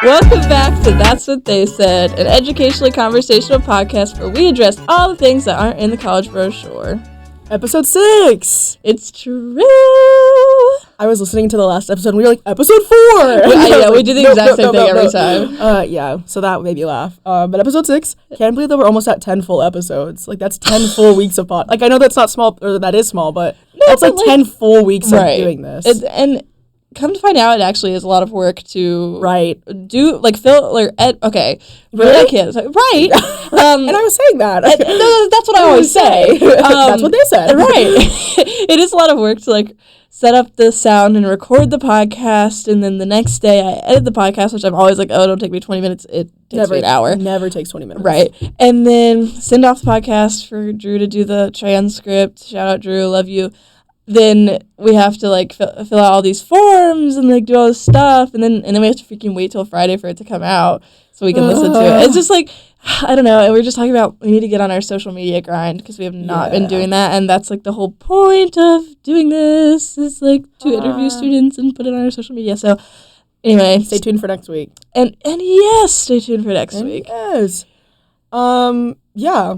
Welcome back to That's What They Said, an educationally conversational podcast where we address all the things that aren't in the college brochure. Episode 6! It's true! I was listening to the last episode and we were like, episode 4! Yeah, we do the exact same thing every time. Yeah, so that made me laugh. But episode 6, can't believe that we're almost at 10 full episodes. Like, that's 10 full weeks of pod. Like, I know that's not small, or that is small, but that's like 10 full weeks of doing this. And come to find out, it actually is a lot of work to do, like, okay. Really? I can't. Right. And I was saying that. No, that's what I always say. That's what they said. Right. It is a lot of work to, like, set up the sound and record the podcast, and then the next day I edit the podcast, which I'm always like, oh, it'll take me 20 minutes. It takes me an hour. Never takes 20 minutes. Right. And then send off the podcast for Drew to do the transcript. Shout out, Drew. Love you. Then we have to, like, fill out all these forms and, like, do all this stuff. And then we have to freaking wait till Friday for it to come out so we can listen to it. It's just, like, I don't know. And we're just talking about we need to get on our social media grind because we have not been doing that. And that's, like, the whole point of doing this is, like, to interview students and put it on our social media. So, anyway. Stay tuned for next week. And yes, stay tuned for next week. Yes. Yeah.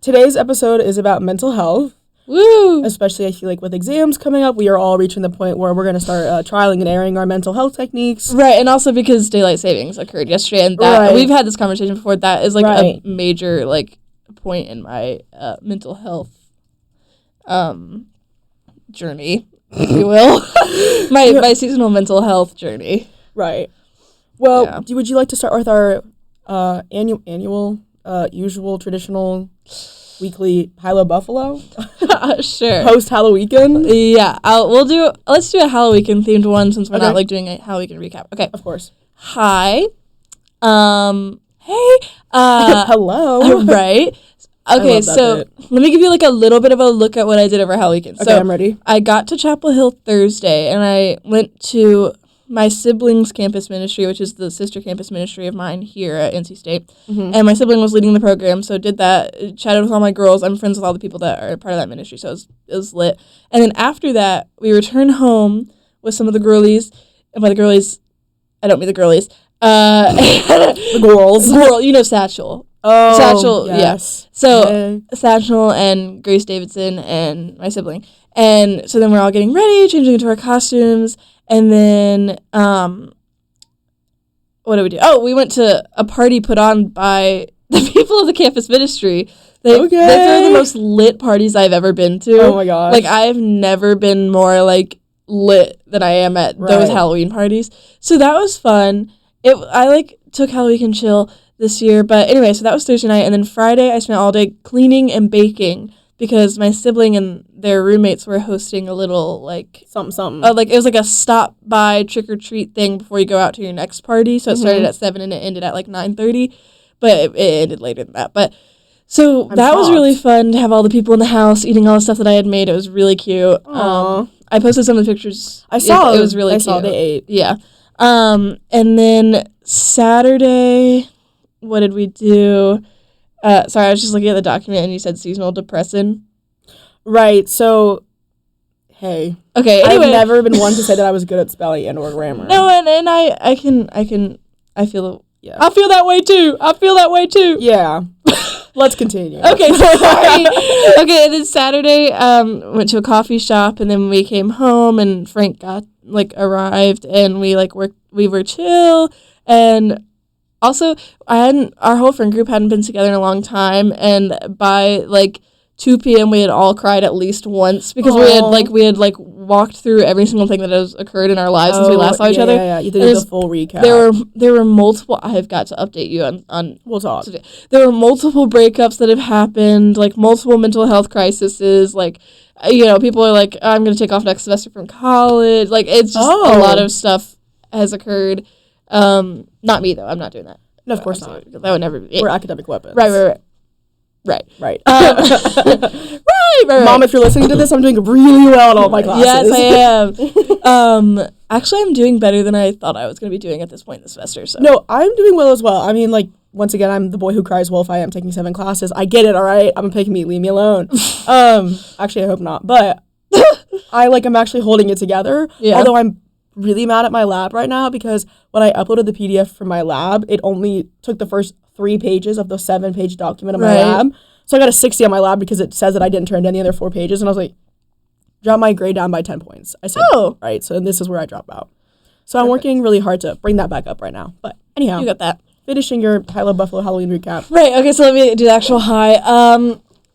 Today's episode is about mental health. Woo! Especially, I feel like, with exams coming up, we are all reaching the point where we're going to start trialing and airing our mental health techniques. Right, and also because daylight savings occurred yesterday, and that we've had this conversation before. That is, like, a major, like, point in my mental health journey, if you will. my seasonal mental health journey. Right. Well, would you like to start with our annual, usual, traditional, weekly Hilo Buffalo? Sure. Post Halloweekend? Yeah. Let's do a Halloweekend themed one since we're not, like, doing a Halloweekend recap. Okay. Of course. Hi. Hey. Hello. Right. Okay, so let me give you, like, a little bit of a look at what I did over Halloweekend. Okay, I'm ready. I got to Chapel Hill Thursday, and I went to my siblings' campus ministry, which is the sister campus ministry of mine here at NC State. Mm-hmm. And my sibling was leading the program, so did that, chatted with all my girls. I'm friends with all the people that are part of that ministry, so it was lit. And then after that, we returned home with some of the girlies. And by the girlies, I don't mean the girlies. The girls. Girl, you know Satchel. Oh, Satchel, yes. Yeah. So, Satchel and Grace Davidson and my sibling. And so then we're all getting ready, changing into our costumes. And then, what did we do? Oh, we went to a party put on by the people of the campus ministry. They throw the most lit parties I've ever been to. Oh, my gosh. Like, I've never been more, like, lit than I am at those Halloween parties. So that was fun. I, like, took Halloween chill this year. But anyway, so that was Thursday night. And then Friday, I spent all day cleaning and baking because my sibling and their roommates were hosting a little, like... Something. Like, it was like a stop-by trick-or-treat thing before you go out to your next party. So it started at 7 and it ended at, like, 9:30. But it ended later than that. But... So that was really fun to have all the people in the house eating all the stuff that I had made. It was really cute. I posted some of the pictures. I saw. It was really cute. I saw they ate. Yeah. And then Saturday, what did we do? Sorry, I was just looking at the document and you said seasonal depressant. Right. So, hey. Okay. Anyway. I've never been one to say that I was good at spelling and or grammar. No, and I feel. Yeah. I feel that way too. Yeah. Let's continue. Okay, sorry. Okay, and then Saturday, went to a coffee shop, and then we came home, and Frank arrived, and we were chill, and also our whole friend group hadn't been together in a long time, and by 2 p.m. we had all cried at least once because we had walked through every single thing that has occurred in our lives since we last saw each other. Yeah, you did the full recap. There were multiple. I have got to update you on. We'll talk. Today. There were multiple breakups that have happened, multiple mental health crises. People are like, I'm going to take off next semester from college. It's just a lot of stuff has occurred. Not me though. I'm not doing that. No, of course not. That would never be. We're academic weapons. Right. Right. Right. Mom, if you're listening to this, I'm doing really well in all my classes. Yes, I am. Actually, I'm doing better than I thought I was going to be doing at this point in the semester. So. No, I'm doing well as well. I mean, once again, I'm the boy who cries wolf. I am taking 7 classes. I get it, all right? I'm a pick me. Leave me alone. Actually, I hope not. But I'm actually holding it together. Yeah. Although I'm really mad at my lab right now because when I uploaded the PDF from my lab, it only took the first 3 pages of the 7-page document of my lab. So I got a 60 on my lab because it says that I didn't turn in the other 4 pages. And I was like, drop my grade down by 10 points. I said, right. So this is where I drop out. So I'm working really hard to bring that back up right now. But anyhow. You got that. Finishing your Hello Buffalo Halloween recap. Right. Okay, so let me do the actual high.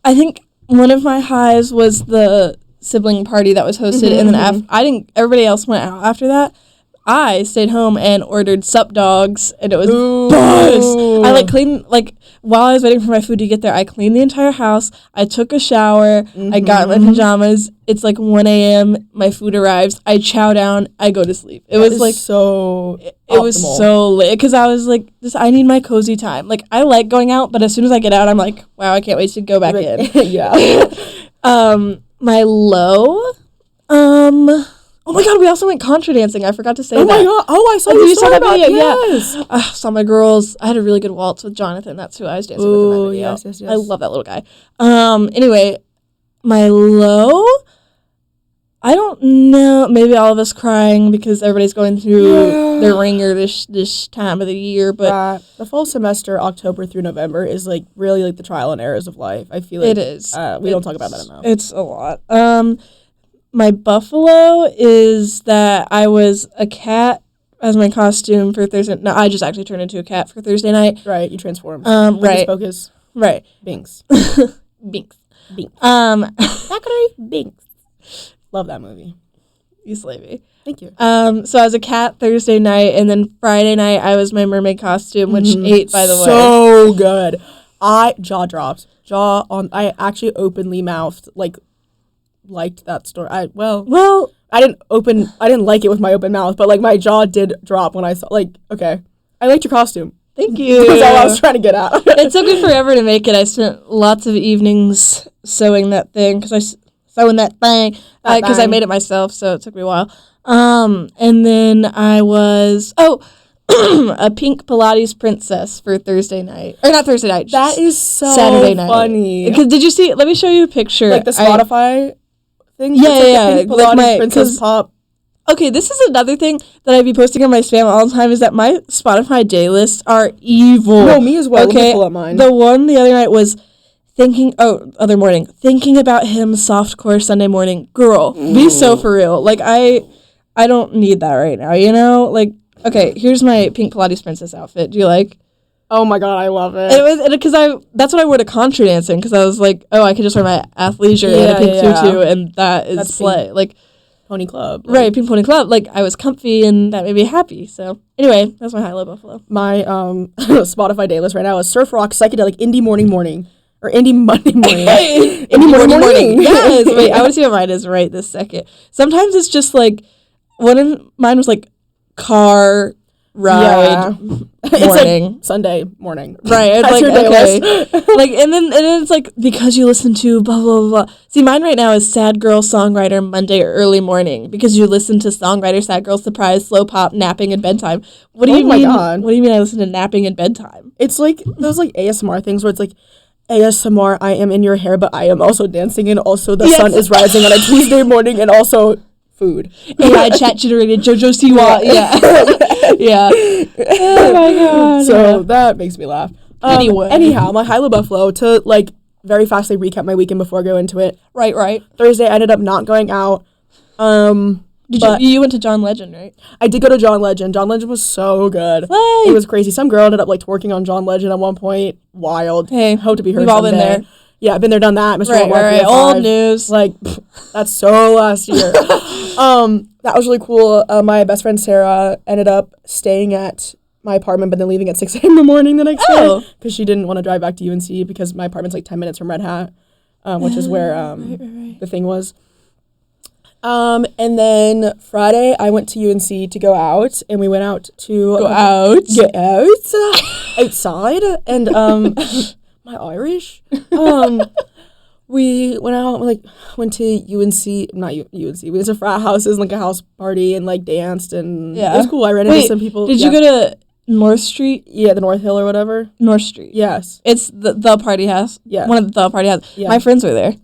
I think one of my highs was the sibling party that was hosted, and then everybody else went out after that. I stayed home and ordered sup dogs, and it was buzz. I cleaned, while I was waiting for my food to get there, I cleaned the entire house. I took a shower. I got in my pajamas. It's 1 a.m. My food arrives. I chow down. I go to sleep. It was so it was so lit because I was I need my cozy time. I like going out, but as soon as I get out, I'm like, wow, I can't wait to go back in. Yeah. My low, oh my god, we also went contra dancing. I forgot to say that. Oh my god. Oh, I saw you saw that video. Yes. Yeah. I saw my girls. I had a really good waltz with Jonathan. That's who I was dancing with in that video. Yes. I love that little guy. Anyway, my low, I don't know. Maybe all of us crying because everybody's going through their ringer this time of the year. But the fall semester, October through November, is really the trial and errors of life. I feel like it is. We don't talk about that enough. It's a lot. My buffalo is that I was a cat as my costume for Thursday. No, I just actually turned into a cat for Thursday night. Right, you transformed. Right. Focus. Right. Binks. Binks. Zachary Binks. Love that movie. You slay me. Thank you. So I was a cat Thursday night, and then Friday night I was my mermaid costume, which ate, by the way. So good. Jaw dropped. I actually openly mouthed, liked that story. I didn't like it with my open mouth, but my jaw did drop when I saw okay. I liked your costume. Thank you. That's all I was trying to get at. It took me forever to make it. I spent lots of evenings sewing that thing because I made it myself, so it took me a while. And then I was a pink Pilates princess for Thursday night. Or not Thursday night. That is so Saturday night. Funny. Because did you see? Let me show you a picture. The Spotify thing? Yeah. Pink Pilates princess pop. Okay, this is another thing that I'd be posting on my spam all the time is that my Spotify day lists are evil. No, me as well. Okay, let me pull up mine. The one the other night was thinking about him softcore Sunday morning. Girl, be so for real. I don't need that right now, you know? Okay, here's my pink Pilates princess outfit. Do you like? Oh my god, I love it. It was because that's what I wore to contra dancing because I was like, oh, I could just wear my athleisure and a pink tutu, and that's slay. Pony Club. Right, Pink Pony Club. I was comfy and that made me happy. So anyway, that's my high-low buffalo. My Spotify day list right now is surf rock, psychedelic, indie morning. Or indie Monday morning. Indie morning. Yes. Wait, I want to see what mine is right this second. Sometimes it's just one of mine was car ride morning. It's Sunday morning. Right. That's your day list. and then it's because you listen to blah, blah, blah, blah. See, mine right now is sad girl songwriter Monday early morning because you listen to songwriter, sad girl, surprise, slow pop, napping, and bedtime. What do you mean? God. What do you mean I listen to napping and bedtime? It's those ASMR things where it's ASMR, I am in your hair, but I am also dancing, and also the sun is rising on a Tuesday morning, and also food. AI chat generated JoJo Siwa. Yeah. Oh my god. So that makes me laugh. Anyhow, my high-low buffalo to very fastly recap my weekend before I go into it. Right. Thursday, I ended up not going out. You went to John Legend, right? I did go to John Legend. John Legend was so good. Hey. It was crazy. Some girl ended up twerking on John Legend at one point. Wild. Hey, hope to be heard we've all been there. Yeah, I've been there, done that. Mr. Right. Old news. That's so last year. That was really cool. My best friend Sarah ended up staying at my apartment, but then leaving at 6 a.m. in the morning the next day because she didn't want to drive back to UNC because my apartment's 10 minutes from Red Hat, which is where the thing was. And then Friday I went to UNC to go out, and we went out to get outside, and my Irish. We went out, went to UNC, not UNC, we went to frat houses, a house party, and danced, and it was cool. I ran into some people. Did you go to North Street? Yeah, the North Hill or whatever. North Street. Yes. It's the party house. Yeah. One of the party houses. Yeah. My friends were there.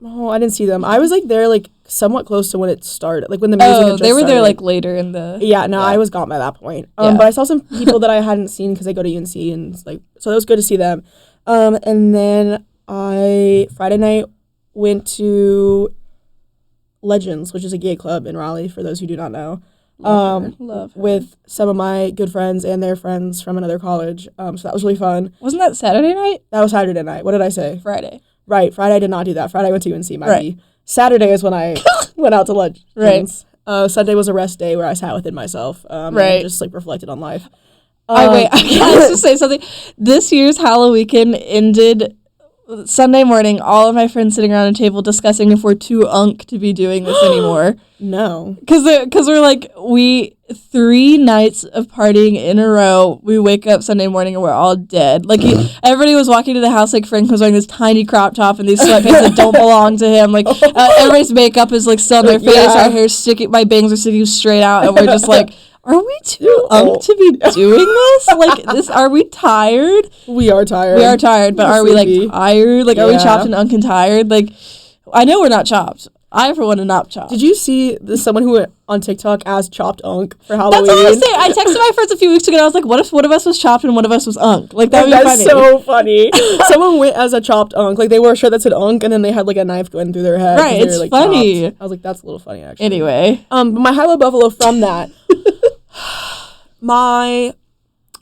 Oh, I didn't see them. I was there, somewhat close to when it started, like when the music had just they were there started. like later in the. Yeah, no, I was gone by that point. But I saw some people that I hadn't seen because they go to UNC, and like, so it was good to see them. And then I Friday night went to Legends, which is a gay club in Raleigh, for those who do not know. Love her. With some of my good friends and their friends from another college. So that was really fun. Wasn't that Saturday night? That was Saturday night. What did I say? Friday. Right. Friday I did not do that. Friday I went to UNC. Right. Saturday is when I went out to lunch. Right. Sunday was a rest day where I sat within myself. And just like reflected on life. I have to say something. This year's Halloweekend ended Sunday morning, all of my friends sitting around a table discussing if we're too unk to be doing this anymore. No. Because we're like, 3 nights of partying in a row, we wake up Sunday morning and we're all dead. Like, everybody was walking to the house, like, Frank was wearing this tiny crop top and these sweatpants that don't belong to him. Like, everybody's makeup is, like, still on their face. Our hair's sticking, my bangs are sticking straight out, and we're just like, are we too unk to be doing this? Like, are we tired? We are tired. We are tired, but are we, like, tired? Like, are we Yeah. chopped and unk and tired? Like, I know we're not chopped. I, for one, am not chopped. Did you see someone who went on TikTok as chopped unk for Halloween? That's what I was saying. I texted my friends a few weeks ago, and I was like, what if one of us was chopped and one of us was unk? Like, that would be funny. That's so funny. Someone went as a chopped unk. Like, they wore a shirt that said unk, and then they had, like, a knife going through their head. Right, it's like, funny. chopped. I was like, that's a little funny, actually. Anyway. But my high-low buffalo from that, my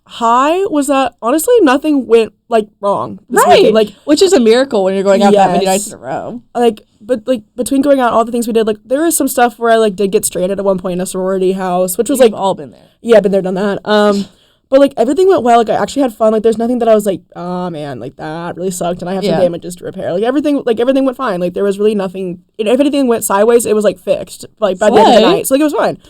high was that, honestly, nothing went, like, wrong this weekend. Like, which is a miracle when you're going out that many nights in a row. Like, but, like, between going out, all the things we did, like, there was some stuff where I, like, did get stranded at one point in a sorority house, which was, We've like... all been there. Yeah, been there, done that. But, like, everything went well. Like, I actually had fun. Like, there's nothing that I was like, oh, man, like, that really sucked, and I have some damages to repair. Like, everything went fine. Like, there was really nothing... If anything went sideways, it was, like, fixed, like, by the end of the night. So, like, it was fine.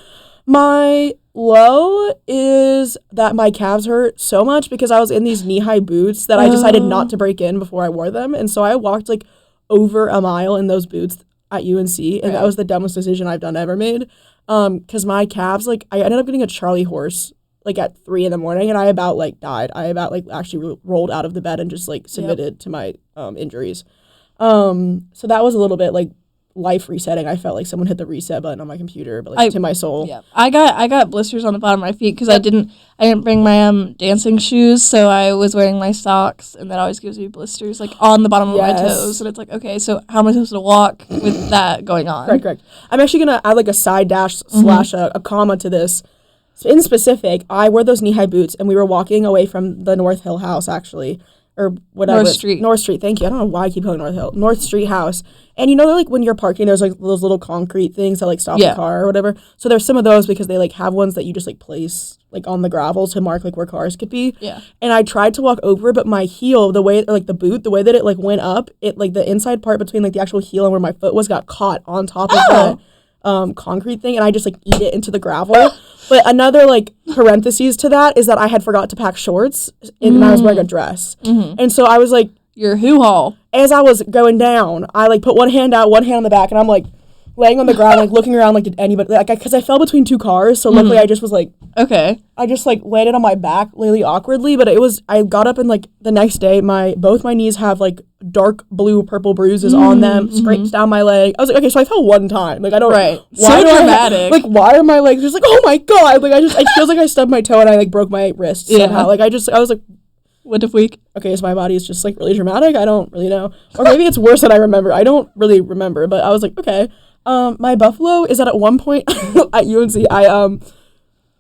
My low is that my calves hurt so much because I was in these knee-high boots that I decided not to break in before I wore them. And so I walked, like, over a mile in those boots at UNC, and that was the dumbest decision I've ever made. Because my calves, like, I ended up getting a Charlie horse, like, at 3 a.m, and I about, like, died. I about, like, actually rolled out of the bed and just, like, submitted to my injuries. So that was a little bit, like, life resetting. I felt like someone hit the reset button on my computer, but, like, to my soul. Yeah, I got blisters on the bottom of my feet because I didn't bring my dancing shoes, so I was wearing my socks, and that always gives me blisters, like, on the bottom of my toes, and it's like, okay, so how am I supposed to walk with that going on? Correct. I'm actually gonna add, like, a side dash slash a comma to this. So in specific, I wore those knee-high boots, and we were walking away from the North Hill house, actually, or whatever. North Street, thank you. I don't know why I keep calling North Hill. North Street house. And you know, like, when you're parking, there's, like, those little concrete things that, like, stop the car or whatever. So there's some of those because they, like, have ones that you just, like, place, like, on the gravel to mark, like, where cars could be. Yeah. And I tried to walk over, but my heel, the way, or, like, the boot, the way that it, like, went up, it, like, the inside part between, like, the actual heel and where my foot was got caught on top of that concrete thing, and I just, like, eat it into the gravel. But another, like, parentheses to that is that I had forgot to pack shorts, and I was wearing a dress. And so I was, like... Your hoo-haul. As I was going down, I, like, put one hand out, one hand on the back, and I'm, like, laying on the ground, like, looking around, like, did anybody... Like, because I fell between 2 cars, so luckily I just was, like... Okay. I just, like, landed on my back really awkwardly, but it was... I got up and, like, the next day, both my knees have, like, dark blue, purple bruises on them, scrapes down my leg. I was like, okay, so I fell one time. Like, I don't... Right. Why so dramatic. Like, why are my legs just, like, oh, my God! Like, it feels like I stubbed my toe and I, like, broke my wrist somehow. Like, I was, like... What if we... Okay, so my body is just, like, really dramatic? I don't really know. Or maybe it's worse than I remember. I don't really remember, but I was like, okay. My buffalo is that at one point at UNC, I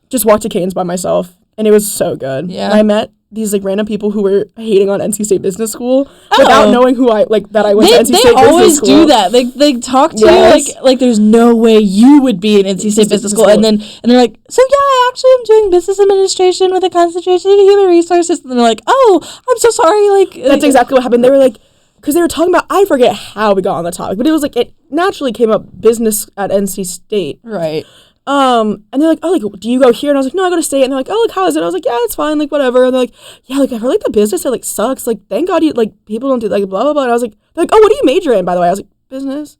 just walked to Canes by myself, and it was so good. Yeah. And I met these, like, random people who were hating on NC State Business School without knowing who that I went to NC State Business School. They always do that. They talk to you like there's no way you would be in NC State Business School, and they're like, so yeah, I actually am doing business administration with a concentration in human resources, and they're like, oh, I'm so sorry. Like, that's exactly what happened. They were like, because they were talking about, I forget how we got on the topic, but it was like, it naturally came up, business at NC State. Right. And they're like, oh, like, do you go here? And I was like, no, I go to State. And they're like, oh, like, how is it? I was like, yeah, it's fine, like, whatever. And they're like, yeah, like, I heard, like, the business, it, like, sucks. Like, thank God you, like, people don't do, like, blah, blah, blah. And I was like, they're like, oh, what do you major in, by the way? I was like, business.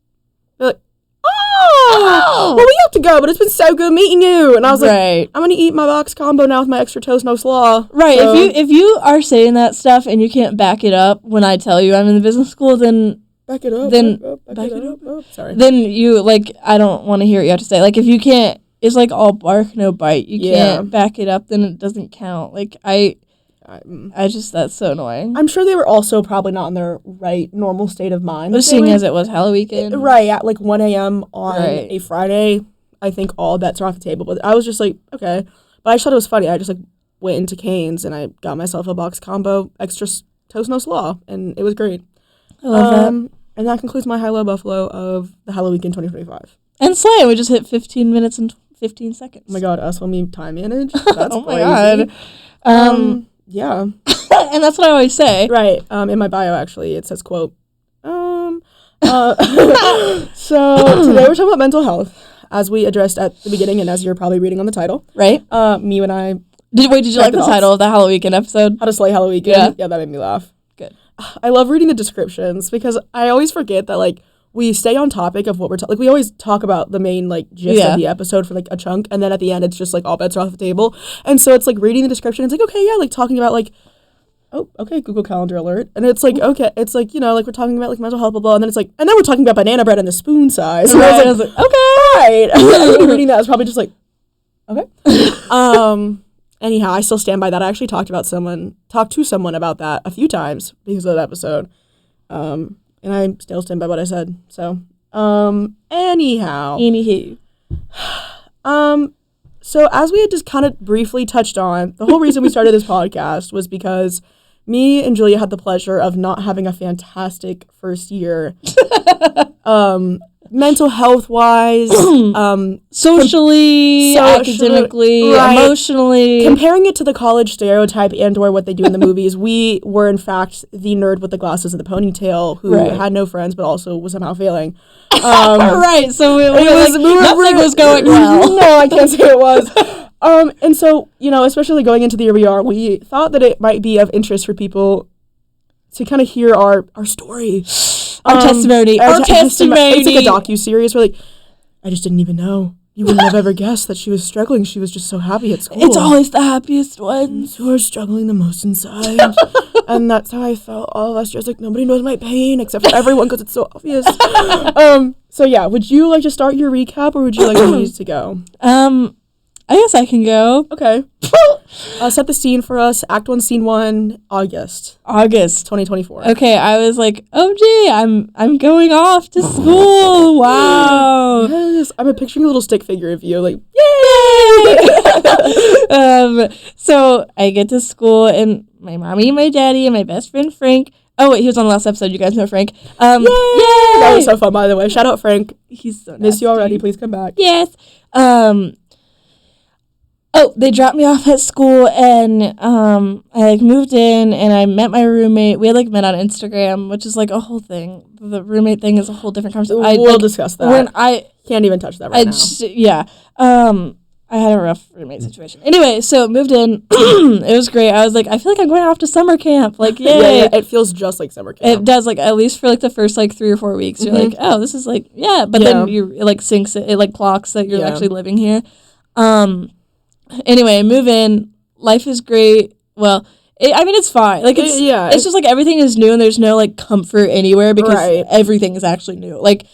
They're like, oh, well, we have to go, but it's been so good meeting you. And I was like, I'm going to eat my box combo now with my extra toast, no slaw. Right. So, if you are saying that stuff and you can't back it up when I tell you I'm in the business school, then back it up. Then back it up. Oh, sorry. Then you like I don't want to hear what you have to say. Like if you can't, it's like all bark no bite. You can't back it up, then it doesn't count. Like I just that's so annoying. I'm sure they were also probably not in their right normal state of mind. Seeing as it was Halloweekend. Right, at like 1 a.m. on a Friday, I think all bets are off the table. But I was just like, okay. But I just thought it was funny. I just like went into Cane's and I got myself a box combo, extra toast no slaw, and it was great. I love that. And that concludes my high-low buffalo of the Halloweekend 2025. And Slay, we just hit 15 minutes and 15 seconds. Oh my god, us when we time manage? That's oh crazy. My god. Yeah. And that's what I always say. Right. In my bio, actually, it says, quote, so today we're talking about mental health, as we addressed at the beginning and as you're probably reading on the title. Right. Me and I... Did you like the title of the Halloweekend episode? How to Slay Halloweekend? Yeah, that made me laugh. Good. I love reading the descriptions because I always forget that, like, we stay on topic of what we're like we always talk about the main like gist of the episode for like a chunk, and then at the end it's just like all bets are off the table. And so it's like reading the description, it's like, okay, yeah, like talking about like, oh, okay, Google Calendar alert, and it's like, okay, it's like, you know, like we're talking about like mental health, blah blah, and then it's like, and then we're talking about banana bread and the spoon size. And I was like, okay, right. Reading that, I was probably just like, okay. Anyhow, I still stand by that. I actually talked to someone about that a few times because of that episode. And I still stand by what I said. So, Anywho. So as we had just kind of briefly touched on, the whole reason we started this podcast was because me and Julia had the pleasure of not having a fantastic first year. Mental health wise, socially, academically, emotionally. Comparing it to the college stereotype and or what they do in the movies, we were in fact the nerd with the glasses and the ponytail who had no friends but also was somehow failing. Right, so nothing was going well. No, I can't say it was. And so, you know, especially going into the year we are, we thought that it might be of interest for people to kind of hear our story. Our testimony. It's like a docu-series where, like, I just didn't even know. You wouldn't have ever guessed that she was struggling. She was just so happy at school. It's always the happiest ones who are struggling the most inside. And that's how I felt all last year. I was like, nobody knows my pain except for everyone because it's so obvious. So, yeah, would you like to start your recap or would you like me to go? I guess I can go. Okay. Set the scene for us. Act 1, Scene 1, August 2024. Okay, I was like, oh gee, I'm going off to school. Wow. Yes, I'm picturing a little stick figure of you, like, yay! So I get to school and my mommy and my daddy and my best friend Frank. Oh wait, he was on the last episode. You guys know Frank. Yay! That was so fun, by the way. Shout out Frank. He's so nasty. Miss you already. Please come back. Yes. Oh, they dropped me off at school, and I, like, moved in, and I met my roommate. We had, like, met on Instagram, which is, like, a whole thing. The roommate thing is a whole different conversation. We'll discuss that. When I can't even touch that right now. I had a rough roommate situation. Anyway, so moved in. It was great. I was like, I feel like I'm going off to summer camp. Like, yay. Yeah, it feels just like summer camp. It does, like, at least for, like, the first, like, 3 or 4 weeks. You're like, oh, this is, like, but then it, like, syncs it. It, like, clocks that you're actually living here. Anyway, move in. Life is great. Well, it's fine. Like, it's just, like, everything is new and there's no, like, comfort anywhere because everything is actually new. Like,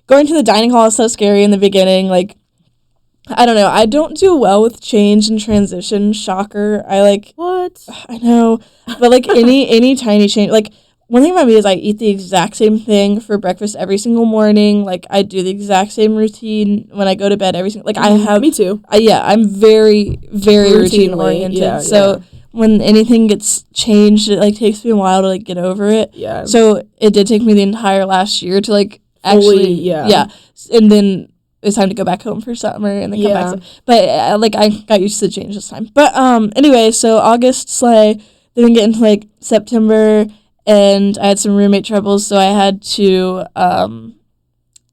going to the dining hall is so scary in the beginning. Like, I don't know. I don't do well with change and transition. Shocker. What? I know. But, like, any tiny change. Like, one thing about me is I eat the exact same thing for breakfast every single morning. Like, I do the exact same routine when I go to bed every single... Like, I have... Me too. I'm very, very routine-oriented. When anything gets changed, it, like, takes me a while to, like, get over it. Yeah. So, it did take me the entire last year to, like, actually... Yeah. And then it's time to go back home for summer and then come back. But, I got used to the change this time. But, anyway, so August, Slay, then we get into, like, September... And I had some roommate troubles, so I had to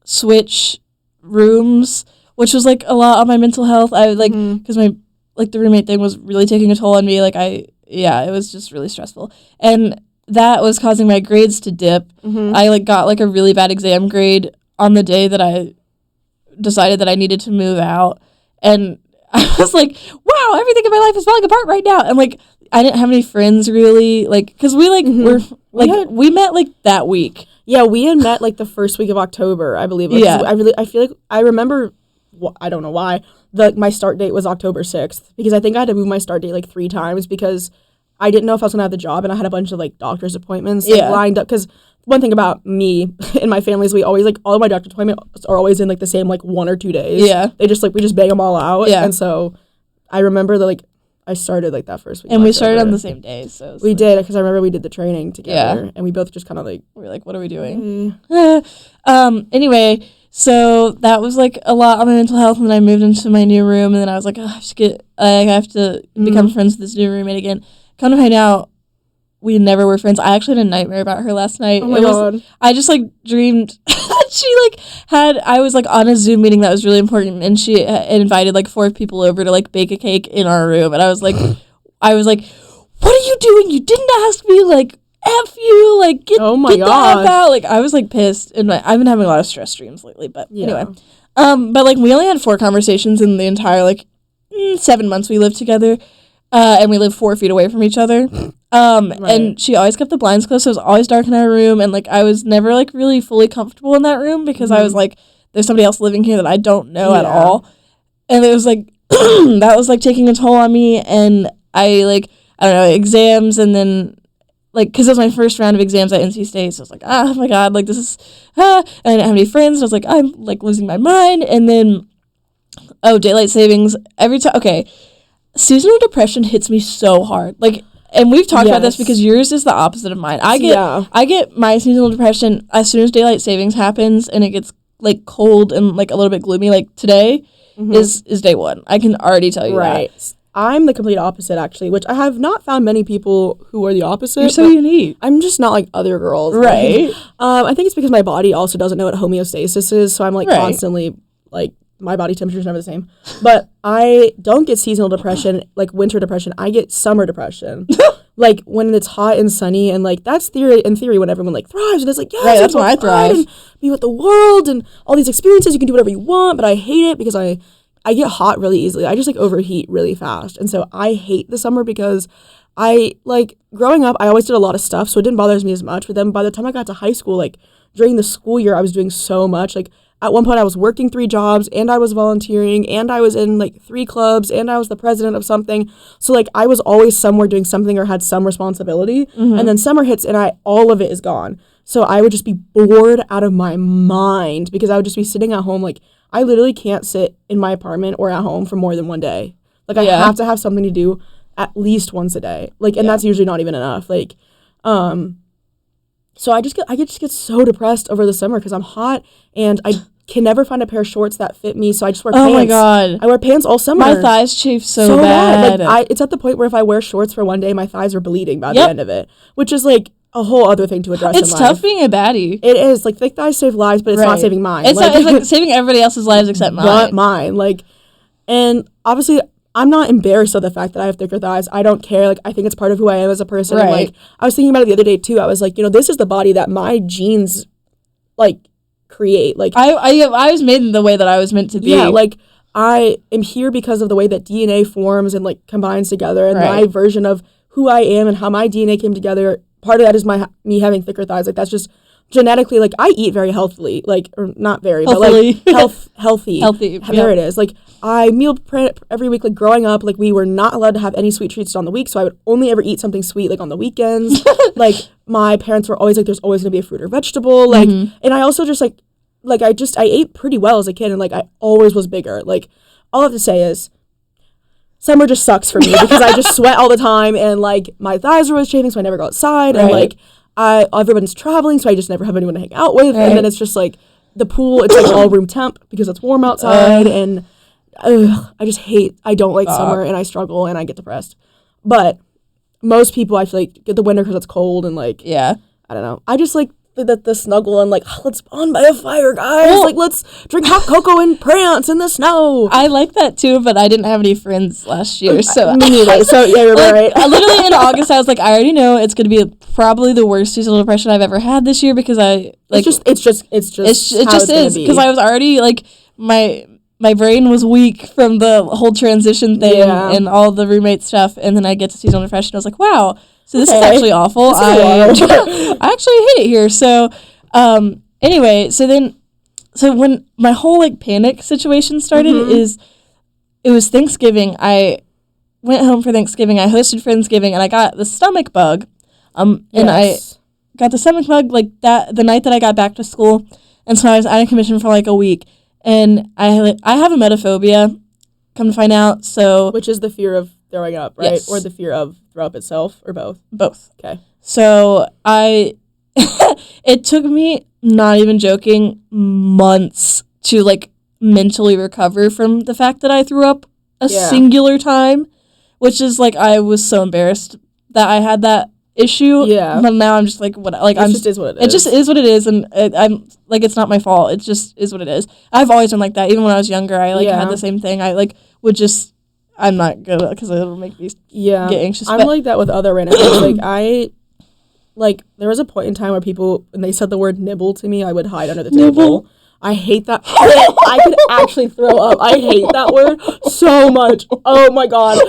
switch rooms, which was, like, a lot on my mental health. I, like, because my, like, the roommate thing was really taking a toll on me. Like, it was just really stressful. And that was causing my grades to dip. I, like, got, like, a really bad exam grade on the day that I decided that I needed to move out. And I was like, wow, everything in my life is falling apart right now. And, like, I didn't have any friends really, like, because we, like, were, like, we met, like, that week. Yeah, we had met, like, the first week of October, I believe. Like, yeah. I feel like, I remember, I don't know why, my start date was October 6th, because I think I had to move my start date, like, 3 times, because I didn't know if I was going to have the job, and I had a bunch of, like, doctor's appointments, like, lined up, because one thing about me and my family is we always, like, all of my doctor's appointments are always in, like, the same, like, 1 or 2 days. Yeah. They just, like, we just bang them all out. Yeah. And so I remember that, like, I started, like, that first week. And we started on the same day, so. We did, because I remember we did the training together, and we both just kind of, like. We were like, what are we doing? Anyway, so that was, like, a lot on my mental health, and then I moved into my new room, and then I was like, oh, I have to become friends with this new roommate again. Come to find out, we never were friends. I actually had a nightmare about her last night. Oh my God. I just, like, dreamed she, like, I was, like, on a Zoom meeting that was really important, and she invited, like, 4 people over to, like, bake a cake in our room, and I was like, what are you doing? You didn't ask me, like, F you, like, get the F out. Like, I was, like, pissed, and I've been having a lot of stress dreams lately, but anyway. But, like, we only had 4 conversations in the entire, like, 7 months we lived together, and we lived 4 feet away from each other. And she always kept the blinds closed, so it was always dark in our room, and, like, I was never, like, really fully comfortable in that room, because I was like, there's somebody else living here that I don't know at all, and it was, like, that was, like, taking a toll on me, and I, like, I don't know, exams, and then, like, because it was my first round of exams at NC State, so I was like, oh my God, like, this is, and I didn't have any friends, so I was like, I'm, like, losing my mind, and then, daylight savings, every time, seasonal depression hits me so hard, like, and we've talked about this because yours is the opposite of mine. I get my seasonal depression as soon as daylight savings happens and it gets, like, cold and, like, a little bit gloomy. Like, today is day 1. I can already tell you that. I'm the complete opposite, actually, which I have not found many people who are the opposite. You're so unique. I'm just not like other girls. Right. Like, I think it's because my body also doesn't know what homeostasis is, so I'm, like, constantly, like, my body temperature is never the same. But I don't get seasonal depression, like winter depression. I get summer depression. Like, when it's hot and sunny, and, like, that's in theory when everyone, like, thrives, and it's like, yes, that's when I thrive. And be with the world and all these experiences, you can do whatever you want, but I hate it because I get hot really easily. I just, like, overheat really fast. And so I hate the summer because I, like, growing up, I always did a lot of stuff, so it didn't bother me as much. But then by the time I got to high school, like, during the school year, I was doing so much. Like, at one point, I was working 3 jobs, and I was volunteering, and I was in, like, 3 clubs, and I was the president of something. So, like, I was always somewhere doing something or had some responsibility. And then summer hits, and all of it is gone. So I would just be bored out of my mind because I would just be sitting at home. Like, I literally can't sit in my apartment or at home for more than 1 day. Like, I have to have something to do at least once a day. Like, and that's usually not even enough. Like, so I just get so depressed over the summer because I'm hot and I can never find a pair of shorts that fit me, so I just wear pants. Oh my God. I wear pants all summer. My thighs chafe so bad. Like, it's at the point where if I wear shorts for 1 day, my thighs are bleeding by the end of it, which is, like, a whole other thing to address in life. It's tough being a baddie. It is. Like, thick thighs save lives, but it's not saving mine. It's like saving everybody else's lives except mine. But mine. Like, and obviously, I'm not embarrassed of the fact that I have thicker thighs. I don't care. Like, I think it's part of who I am as a person. Right. And, like, I was thinking about it the other day, too. I was like, you know, this is the body that my genes, like, create. Like, I was made in the way that I was meant to be. Yeah, like, I am here because of the way that DNA forms and, like, combines together, and my version of who I am and how my DNA came together. Part of that is me having thicker thighs. Like, that's just genetically. Like, I eat very healthily. Like, or not very, healthily. But, like, healthy. Healthy. There it is. Like, I meal prep every week. Like, growing up, like, we were not allowed to have any sweet treats on the week, so I would only ever eat something sweet, like, on the weekends. Like, my parents were always like, there's always gonna be a fruit or vegetable. Like, and I also just, I ate pretty well as a kid, and, like, I always was bigger. Like, all I have to say is, summer just sucks for me because I just sweat all the time, and, like, my thighs are always chafing, so I never go outside, and, like, everyone's traveling, so I just never have anyone to hang out with, and then it's just, like, the pool, it's, like, all room temp because it's warm outside, and I don't like summer, and I struggle, and I get depressed. But most people, I feel like, get the winter because it's cold, and, like, I don't know. I just, like, the snuggle and, like, let's bond by a fire, guys. Well, like, let's drink hot cocoa and prance in the snow. I like that too, but I didn't have any friends last year, so me neither. So yeah, you're like, right. Literally in August, I was like, I already know it's gonna be probably the worst seasonal depression I've ever had this year because I like it just is because I was already like my my brain was weak from the whole transition thing and all the roommate stuff, and then I get to seasonal depression. I was like, wow, so this is actually awful. I actually hate it here. So anyway, so when my whole like panic situation started it was Thanksgiving. I went home for Thanksgiving. I hosted Friendsgiving, and I got the stomach bug. And I got the stomach bug like that the night that I got back to school, and so I was out of commission for like a week. And I have emetophobia, come to find out. So which is the fear of throwing up, right? Yes. Or the fear of throw up itself, or both? Both. Okay. So it took me, not even joking, months to like mentally recover from the fact that I threw up a singular time, which is like I was so embarrassed that I had that issue. Yeah. But now I'm just like, what? Like it just is what it is. It just is what it is, and I'm like, it's not my fault. It just is what it is. I've always been like that. Even when I was younger, I like had the same thing. I like would just. I'm not good because it'll make me get anxious. I'm like that with other random things. Like there was a point in time where people, when they said the word nibble to me, I would hide under the table. I hate that. I could actually throw up. I hate that word so much. Oh my god.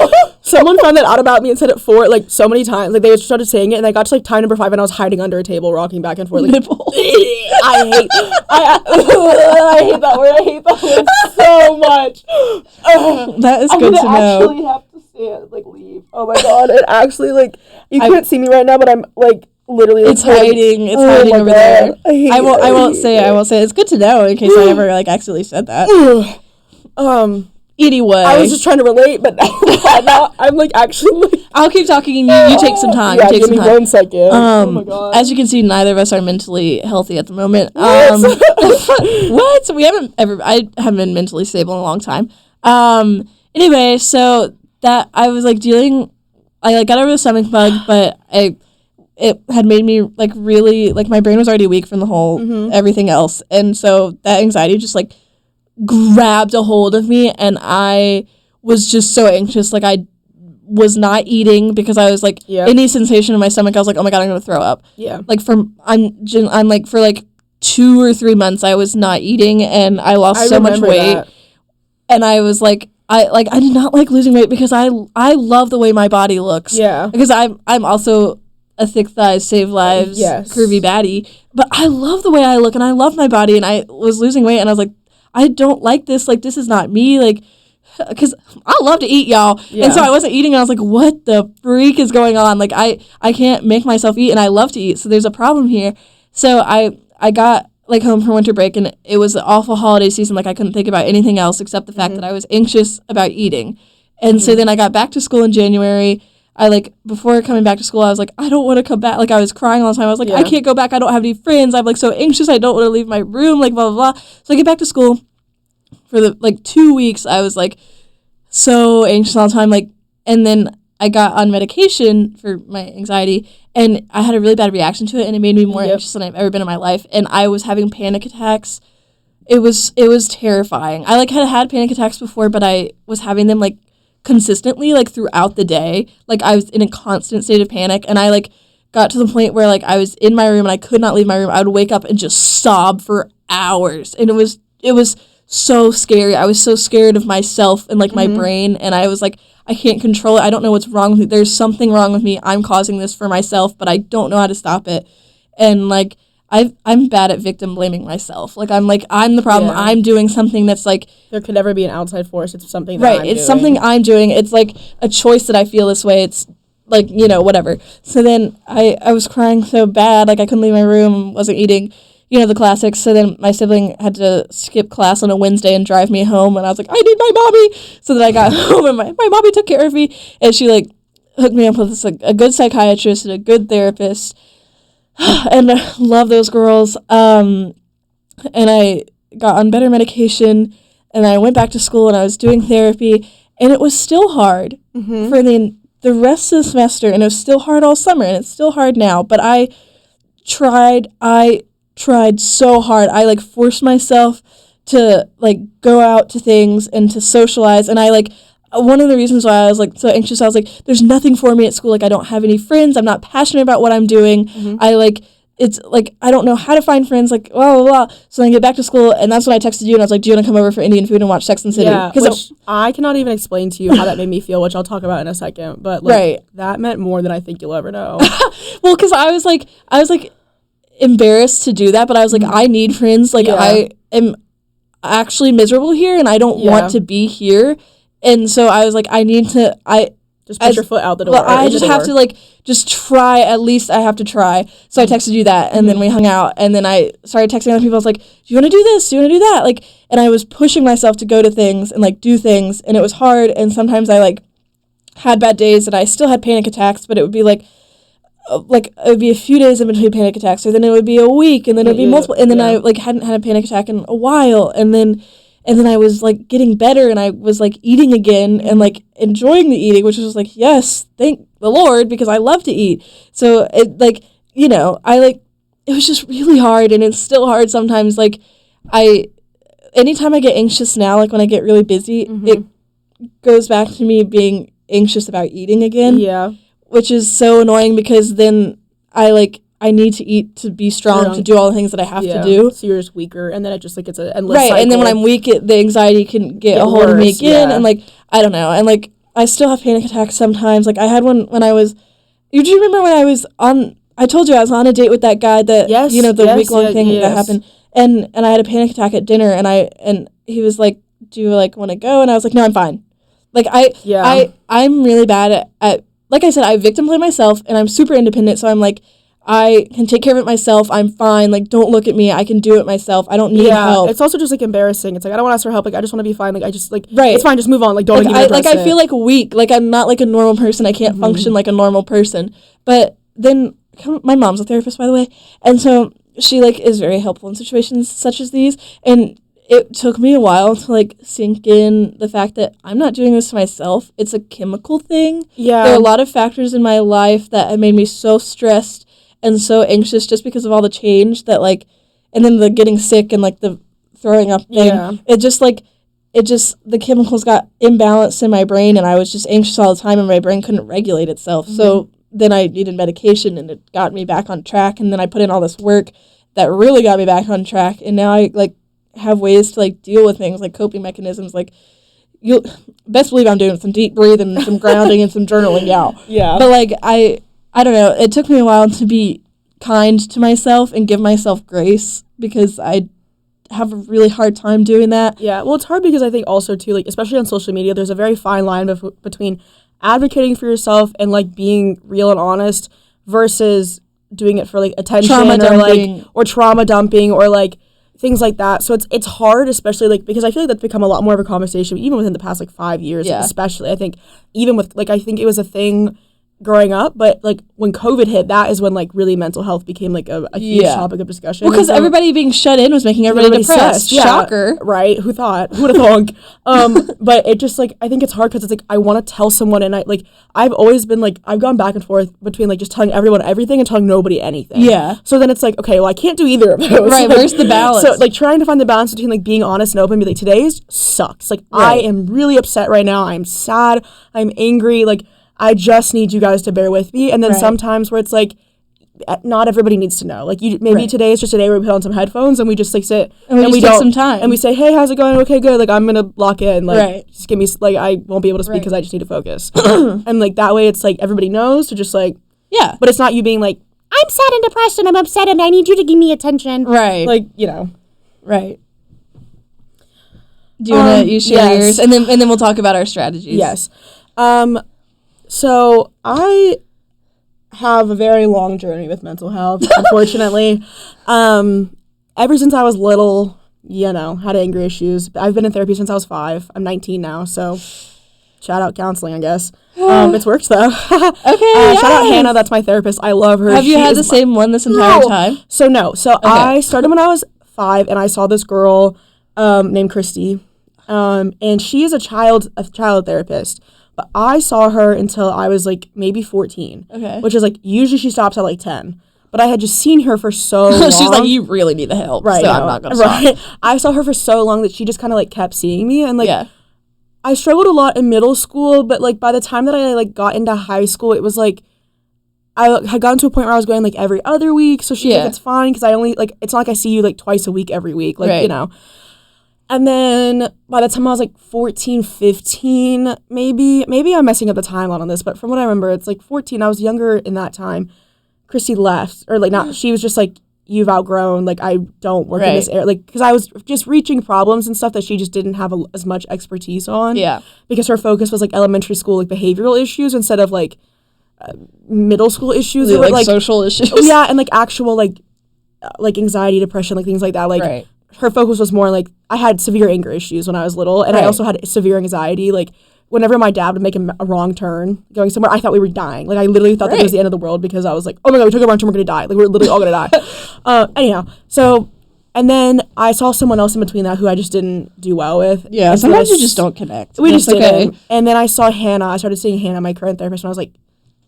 Someone found that out about me and said it so many times. Like they started saying it, and I got to like time number 5, and I was hiding under a table, rocking back and forth. Like, nibble. I hate that word. I hate that word so much. That is good to know. I actually have to stand, leave. Oh my god. It actually you can't see me right now, but I'm literally it's hiding over there. I won't say it's good to know in case I ever accidentally said that. Anyway, I was just trying to relate, but now I'm actually I'll keep talking and you take some time. Yeah, give me 1 second. Oh my god. As you can see, neither of us are mentally healthy at the moment. What? I haven't been mentally stable in a long time. Anyway, so that I was dealing, I got over the stomach bug, but it had made me really my brain was already weak from the whole everything else, and so that anxiety just grabbed a hold of me, and I was just so anxious. I was not eating because I was any sensation in my stomach, I was like, oh my god, I'm gonna throw up. Yeah. I'm for 2 or 3 months I was not eating, and I lost so much weight. That. And I was I did not like losing weight because I love the way my body looks. Yeah. Because I'm also a thick thighs, save lives, curvy baddie. But I love the way I look, and I love my body, and I was losing weight, and I was like, I don't like this. This is not me. Because I love to eat, y'all. Yeah. And so I wasn't eating, and I was like, what the freak is going on? I can't make myself eat, and I love to eat, so there's a problem here. So I got home from winter break, and it was an awful holiday season. I couldn't think about anything else except the fact that I was anxious about eating. And so then I got back to school in January. Before coming back to school, I was I don't want to come back. I was crying all the time. I was I can't go back. I don't have any friends. I'm so anxious. I don't want to leave my room. Blah, blah, blah. So I get back to school. For the 2 weeks, I was so anxious all the time. And then I got on medication for my anxiety, and I had a really bad reaction to it, and it made me more anxious than I've ever been in my life. And I was having panic attacks. It was terrifying. I had panic attacks before, but I was having them consistently throughout the day. I was in a constant state of panic, and I got to the point where I was in my room and I could not leave my room. I would wake up and just sob for hours, and it was so scary. I was so scared of myself and my brain, and I was I can't control it. I don't know what's wrong with me. There's something wrong with me. I'm causing this for myself, but I don't know how to stop it. And I'm bad at victim blaming myself. I'm the problem. Yeah. I'm doing something that's there could never be an outside force. It's something that I'm doing. Something I'm doing. It's a choice that I feel this way. It's whatever. So then I was crying so bad, I couldn't leave my room, wasn't eating, the classics. So then my sibling had to skip class on a Wednesday and drive me home, and I was I need my mommy. So then I got home, and my mommy took care of me, and she hooked me up with a good psychiatrist and a good therapist. And I love those girls. And I got on better medication, and I went back to school, and I was doing therapy, and it was still hard for the rest of the semester, and it was still hard all summer, and it's still hard now. But I tried so hard. I forced myself to go out to things and to socialize, and I one of the reasons why I was so anxious, I was there's nothing for me at school. I don't have any friends. I'm not passionate about what I'm doing. I it's like I don't know how to find friends, like blah blah blah. So then I get back to school, and that's when I texted you, and I was like, "Do you want to come over for Indian food and watch Sex and the City?" Yeah, which I cannot even explain to you how that made me feel, which I'll talk about in a second. But like, that meant more than I think you'll ever know. Well, because I was like embarrassed to do that, but I was like, I need friends. Like I am actually miserable here, and I don't want to be here. And so I was like, I need to. Just put your foot out the door. Well, I just have to, like, just try. At least I have to try. So I texted you that, and then we hung out, and then I started texting other people. I was like, do you want to do this? Do you want to do that? Like, and I was pushing myself to go to things and, like, do things, and it was hard, and sometimes I, like, had bad days, and I still had panic attacks, but it would be, like, it would be a few days in between panic attacks, or then it would be a week, and then it would be multiple, and then I, like, hadn't had a panic attack in a while, and then I was, like, getting better, and I was, like, eating again and, like, enjoying the eating, which was, like, yes, thank the Lord, because I love to eat. So, it, like, you know, it was just really hard, and it's still hard sometimes. Like, anytime I get anxious now, like, when I get really busy, it goes back to me being anxious about eating again. Yeah. Which is so annoying, because then I need to eat to be strong, to do all the things that I have to do. So you're just weaker, and then it just, like, it's an endless cycle. And then when I'm weak, the anxiety can get a hold of me again, and, like, I don't know. And, like, I still have panic attacks sometimes. Like, I had one when I was, do you remember when I was on, I told you I was on a date with that guy that, you know, the week-long thing that happened. And I had a panic attack at dinner, and he was like, do you, like, want to go? And I was like, no, I'm fine. Like, I'm really bad at, like I said, I victim play myself, and I'm super independent, so I'm like, I can take care of it myself. I'm fine. Like, don't look at me. I can do it myself. I don't need help. It's also just, like, embarrassing. It's like, I don't want to ask for help. Like, I just want to be fine. Like, I just, like, it's fine. Just move on. Like, don't even address it. I feel, like, weak. Like, I'm not, like, a normal person. I can't function like a normal person. But then, my mom's a therapist, by the way. And so she, like, is very helpful in situations such as these. And it took me a while to, like, sink in the fact that I'm not doing this to myself. It's a chemical thing. Yeah. There are a lot of factors in my life that have made me so stressed and so anxious just because of all the change that, like, and then the getting sick and, like, the throwing up thing. Yeah. The chemicals got imbalanced in my brain, and I was just anxious all the time, and my brain couldn't regulate itself. So then I needed medication, and it got me back on track, and then I put in all this work that really got me back on track, and now I, like, have ways to, like, deal with things, like, coping mechanisms. Like, you'll best believe I'm doing some deep breathing and some grounding and some journaling now. Yeah. But, like, I don't know. It took me a while to be kind to myself and give myself grace, because I have a really hard time doing that. Yeah, well, it's hard because I think also, too, like, especially on social media, there's a very fine line between advocating for yourself and, like, being real and honest versus doing it for, like, attention or trauma dumping or, like, things like that. So it's hard, especially, like, because I feel like that's become a lot more of a conversation, even within the past, like, 5 years, especially. I think even with, like, I think it was a thing growing up, but, like, when COVID hit, that is when, like, really mental health became, like, a huge topic of discussion. Well, because everybody being shut in was making everybody depressed. Shocker. Right? Who thought? Who would have thunk? But it just, like, I think it's hard because it's, like, I want to tell someone, and I've always been, like, I've gone back and forth between, like, just telling everyone everything and telling nobody anything. Yeah. So then it's like, okay, well, I can't do either of those. Right, like, where's the balance? So, like, trying to find the balance between, like, being honest and open, be like, today's sucks. Like, I am really upset right now. I'm sad. I'm angry. Like, I just need you guys to bear with me. And then sometimes where it's like, not everybody needs to know. Like, maybe today is just a day where we put on some headphones and we just, like, sit and we take some time and we say, hey, how's it going? Okay, good. Like, I'm gonna lock in. Like, just give me, like, I won't be able to speak because I just need to focus. And, like, that way it's like everybody knows to just, like, but it's not you being like, I'm sad and depressed and I'm upset and I need you to give me attention. Right. Like, you know. Right. Do you want to share yours? And then we'll talk about our strategies. Yes. So I have a very long journey with mental health, unfortunately. Ever since I was little, you know, had anger issues. I've been in therapy since I was 5. I'm 19 now, so shout out counseling, I guess. It's worked, though. Okay, shout out Hannah, that's my therapist. I love her. Have you had the same one this entire time? So, no. So, I started when I was 5, and I saw this girl named Christy, and she is a child therapist. But I saw her until I was, like, maybe 14. Okay. Which is, like, usually she stops at, like, 10. But I had just seen her for so long. She's like, you really need the help. Right. So I'm not going to stop. I saw her for so long that she just kind of, like, kept seeing me. And, like, I struggled a lot in middle school. But, like, by the time that I, like, got into high school, it was, like, I had gotten to a point where I was going, like, every other week, so she's like, it's fine, because I only, like, it's not like I see you, like, twice a week every week, like, you know. And then by the time I was, like, 14, 15, maybe I'm messing up the timeline on this, but from what I remember, it's, like, 14, I was younger in that time. Christy left, or, like, not, she was just, like, you've outgrown, like, I don't work in this area, like, because I was just reaching problems and stuff that she just didn't have as much expertise on. Yeah. Because her focus was, like, elementary school, like, behavioral issues instead of, like, middle school issues. Or, like, social issues. Yeah, and, like, actual, like anxiety, depression, like, things like that. Like, her focus was more, like, I had severe anger issues when I was little, and I also had severe anxiety, like, whenever my dad would make a wrong turn going somewhere, I thought we were dying. Like, I literally thought that it was the end of the world because I was like, oh my God, we took a wrong turn, we're going to die. Like, we're literally all going to die. Anyhow, so, and then I saw someone else in between that who I just didn't do well with. Yeah, and sometimes you just don't connect. We just didn't. And then I saw Hannah. I started seeing Hannah, my current therapist, when I was like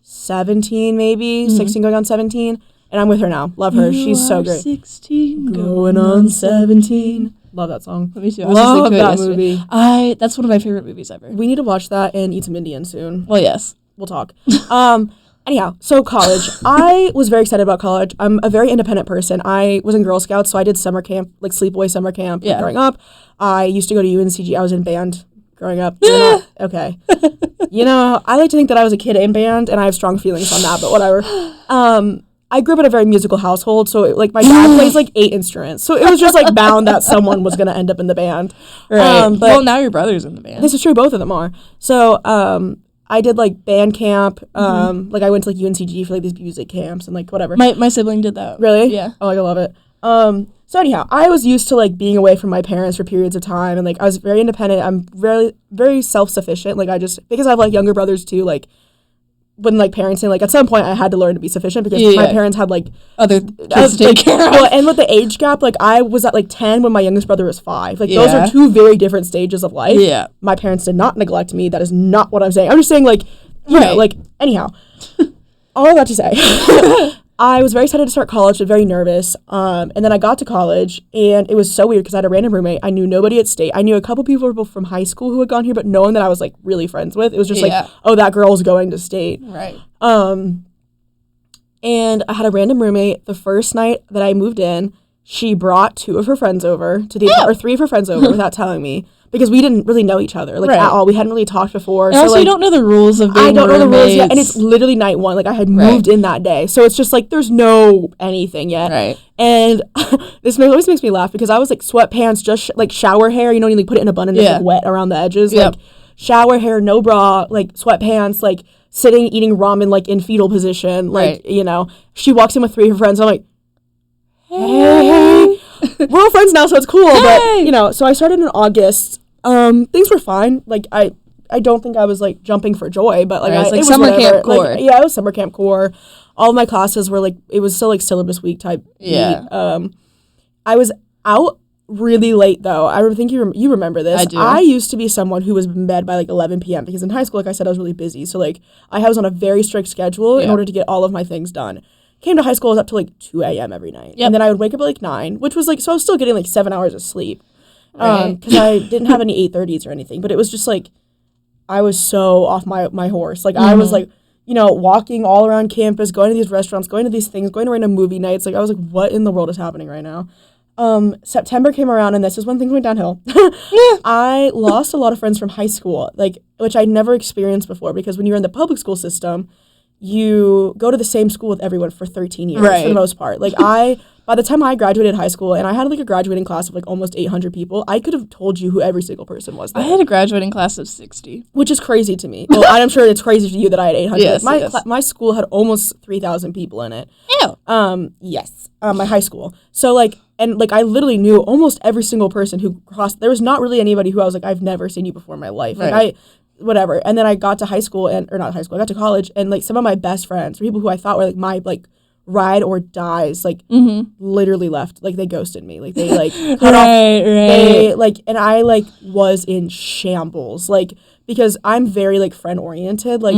17 maybe, 16 going on 17. And I'm with her now. Love her. She's so great. 16 going on 17. Love that song. Me too. Love that movie. That's one of my favorite movies ever. We need to watch that and eat some Indian soon. Well, yes. We'll talk. Anyhow, so college. I was very excited about college. I'm a very independent person. I was in Girl Scouts, so I did summer camp, like sleepaway summer camp growing up. I used to go to UNCG. I was in band growing up. Okay. You know, I like to think that I was a kid in band, and I have strong feelings on that, but whatever. I grew up in a very musical household, so like my dad plays like 8 instruments, so it was just like bound that someone was gonna end up in the band. Right. But well, now your brother's in the band. This is true. Both of them are. So I did like band camp. Like I went to like UNCG for like these music camps and like whatever. My sibling did that. Really? Yeah. Oh, I love it. So anyhow, I was used to like being away from my parents for periods of time, and like I was very independent. I'm very, very self-sufficient. Like I just, because I have like younger brothers too, like when like parenting, like at some point I had to learn to be sufficient because my parents had like other kids to take care of. Well, and with the age gap, like I was at like 10 when my youngest brother was 5. Like those are 2 very different stages of life. Yeah. My parents did not neglect me. That is not what I'm saying. I'm just saying like, you know, like anyhow, all I got to say. I was very excited to start college, but very nervous. And then I got to college, and it was so weird because I had a random roommate. I knew nobody at State. I knew a couple people from high school who had gone here, but no one that I was like really friends with. It was just like, oh, that girl's going to State. Right. And I had a random roommate. The first night that I moved in, she brought 2 of her friends over to the or 3 of her friends over without telling me. Because we didn't really know each other, like, at all. We hadn't really talked before. And so, also, like, you don't know the rules of being I don't know the rules yet. And roommates. it's literally night 1. Like, I had moved in that day. So it's just, like, there's no anything yet. Right. And this always makes me laugh because I was, like, sweatpants, just, like, shower hair. You know, when you like, put it in a bun and it's, like, wet around the edges. Like, shower hair, no bra, like, sweatpants, like, sitting, eating ramen, like, in fetal position. Like, you know. She walks in with 3 of her friends. I'm like, hey. We're all friends now, so it's cool. But, you know, so I started in August. Things were fine. Like, I don't think I was, like, jumping for joy, but, like, it was summer camp core. Like, yeah, it was summer camp core. All of my classes were, like, it was still, like, syllabus week type. Yeah. I was out really late, though. I think you remember this. I do. I used to be someone who was in bed by, like, 11 p.m. because in high school, like I said, I was really busy. So, like, I was on a very strict schedule in order to get all of my things done. Came to high school, I was up to, like, 2 a.m. every night. Yep. And then I would wake up at, like, 9, which was, like, so I was still getting, like, 7 hours of sleep. Because I didn't have any 8:30s or anything, but it was just like I was so off my horse. Like I was like, you know, walking all around campus, going to these restaurants, going to these things, going to random movie nights. Like I was like, what in the world is happening right now? September came around, and this is when things went downhill. I lost a lot of friends from high school, like which I'd never experienced before. Because when you're in the public school system, you go to the same school with everyone for 13 years for the most part. Like by the time I graduated high school, and I had like a graduating class of like almost 800 people, I could have told you who every single person was there. I had a graduating class of 60. Which is crazy to me. Well, I'm sure it's crazy for you that I had 800. Yes, my school had almost 3,000 people in it. Ew. Yes. My high school. So like, and like I literally knew almost every single person who crossed. There was not really anybody who I was like, I've never seen you before in my life. Like whatever. And then I got to high school I got to college, and like some of my best friends, people who I thought were like my like ride or dies, like literally left. Like they ghosted me. Like they like cut off. They like, and I like was in shambles. Like because I'm very like friend oriented. Like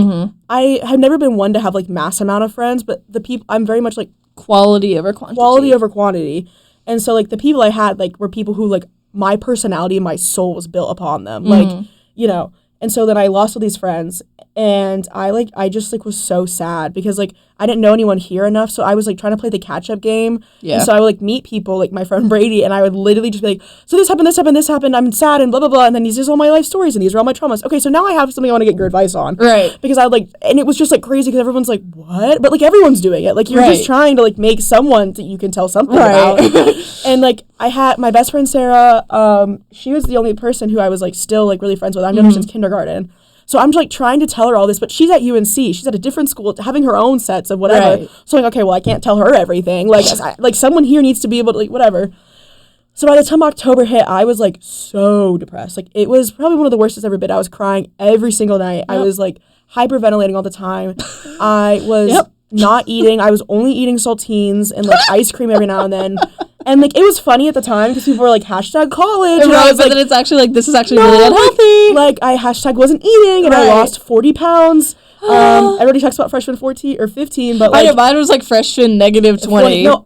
I have never been one to have like mass amount of friends, but the people I'm very much like quality over quantity. Quality over quantity. And so like the people I had like were people who like my personality and my soul was built upon them. Like, you know. And so then I lost all these friends, And I just like was so sad because like I didn't know anyone here enough, so I was like trying to play the catch up game. Yeah. And so I would like meet people like my friend Brady, and I would literally just be like, so this happened, I'm sad and blah blah blah, and then these are all my life stories and these are all my traumas. Okay, so now I have something I want to get your advice on. Right. Because I like, and it was just like crazy because everyone's like, what? But like everyone's doing it. Like you're just trying to like make someone that you can tell something about. And like I had my best friend Sarah. She was the only person who I was like still like really friends with. I've known her since kindergarten. So I'm like trying to tell her all this, but she's at UNC. She's at a different school, having her own sets of whatever. Right. So I'm like, okay, well, I can't tell her everything. Like, like someone here needs to be able to, like, whatever. So by the time October hit, I was like so depressed. Like it was probably one of the worst it's ever been. I was crying every single night. I was like hyperventilating all the time. I was not eating. I was only eating saltines and like ice cream every now and then. And like it was funny at the time because people were like hashtag college. And I was but like, then it's actually like this is actually really unhealthy. Like I hashtag wasn't eating and I lost 40 pounds. Everybody talks about freshman 14 or 15, but like I know, mine was like freshman negative 20. No,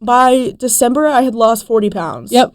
by December I had lost 40 pounds. Yep.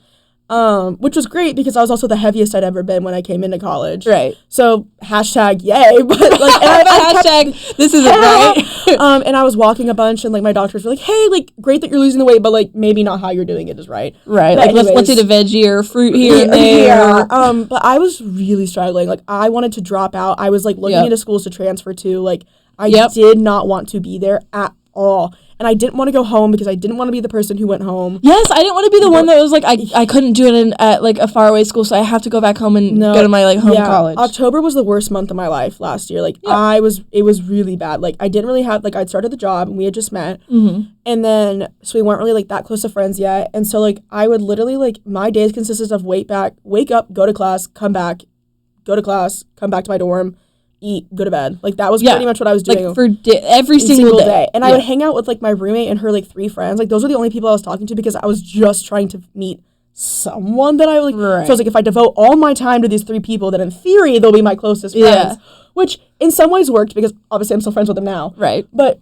Which was great because I was also the heaviest I'd ever been when I came into college. Right. So hashtag yay, but like and hashtag this isn't right. And I was walking a bunch, and like my doctors were like, "Hey, like great that you're losing the weight, but like maybe not how you're doing it is right." Right. But like let's eat a veggie or fruit here and there. Yeah. But I was really struggling. Like I wanted to drop out. I was like looking into schools to transfer to. Like I did not want to be there at all. And I didn't want to go home because I didn't want to be the person who went home. Yes, I didn't want to be the one that was like, I couldn't do it at like a faraway school, so I have to go back home and go to my like home college. October was the worst month of my life last year. Like it was really bad. Like I didn't really have, like I'd started the job and we had just met. Mm-hmm. And then, so we weren't really like that close of friends yet. And so like I would literally like, my days consisted of wake up, go to class, come back, go to class, come back to my dorm, eat, go to bed. Like that was pretty much what I was doing. Like for every single day. And I would hang out with like my roommate and her like 3 friends. Like those were the only people I was talking to because I was just trying to meet someone that I like. Right. So I was like, if I devote all my time to these 3 people, then in theory they'll be my closest friends. Which in some ways worked because obviously I'm still friends with them now. Right. But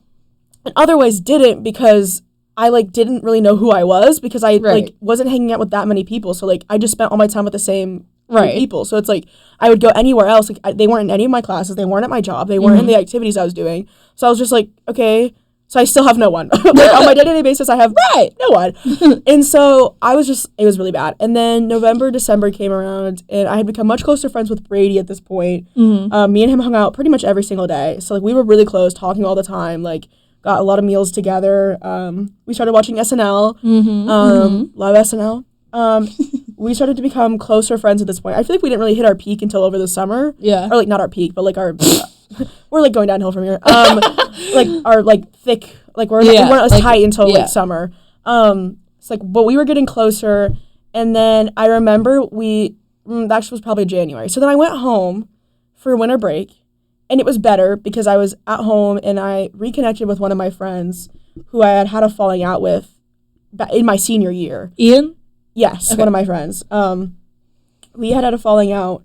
in other ways didn't because I like didn't really know who I was because I like wasn't hanging out with that many people. So like I just spent all my time with the same people. So it's like I would go anywhere else. Like they weren't in any of my classes. They weren't at my job. They weren't in the activities I was doing. So I was just like, okay. So I still have no one. Like on my day-to-day basis, I have no one. And so I was just, it was really bad. And then November, December came around and I had become much closer friends with Brady at this point. Mm-hmm. Me and him hung out pretty much every single day. So like we were really close, talking all the time, like got a lot of meals together. We started watching SNL. Love SNL. We started to become closer friends at this point. I feel like we didn't really hit our peak until over the summer. Yeah. Or like not our peak, but like our we're like going downhill from here. Like our like thick, like we weren't as tight until like summer. It's like, but we were getting closer. And then I remember that actually was probably January. So then I went home for winter break, and it was better because I was at home and I reconnected with one of my friends who I had a falling out with in my senior year. Ian? Yes, one of my friends. We had a falling out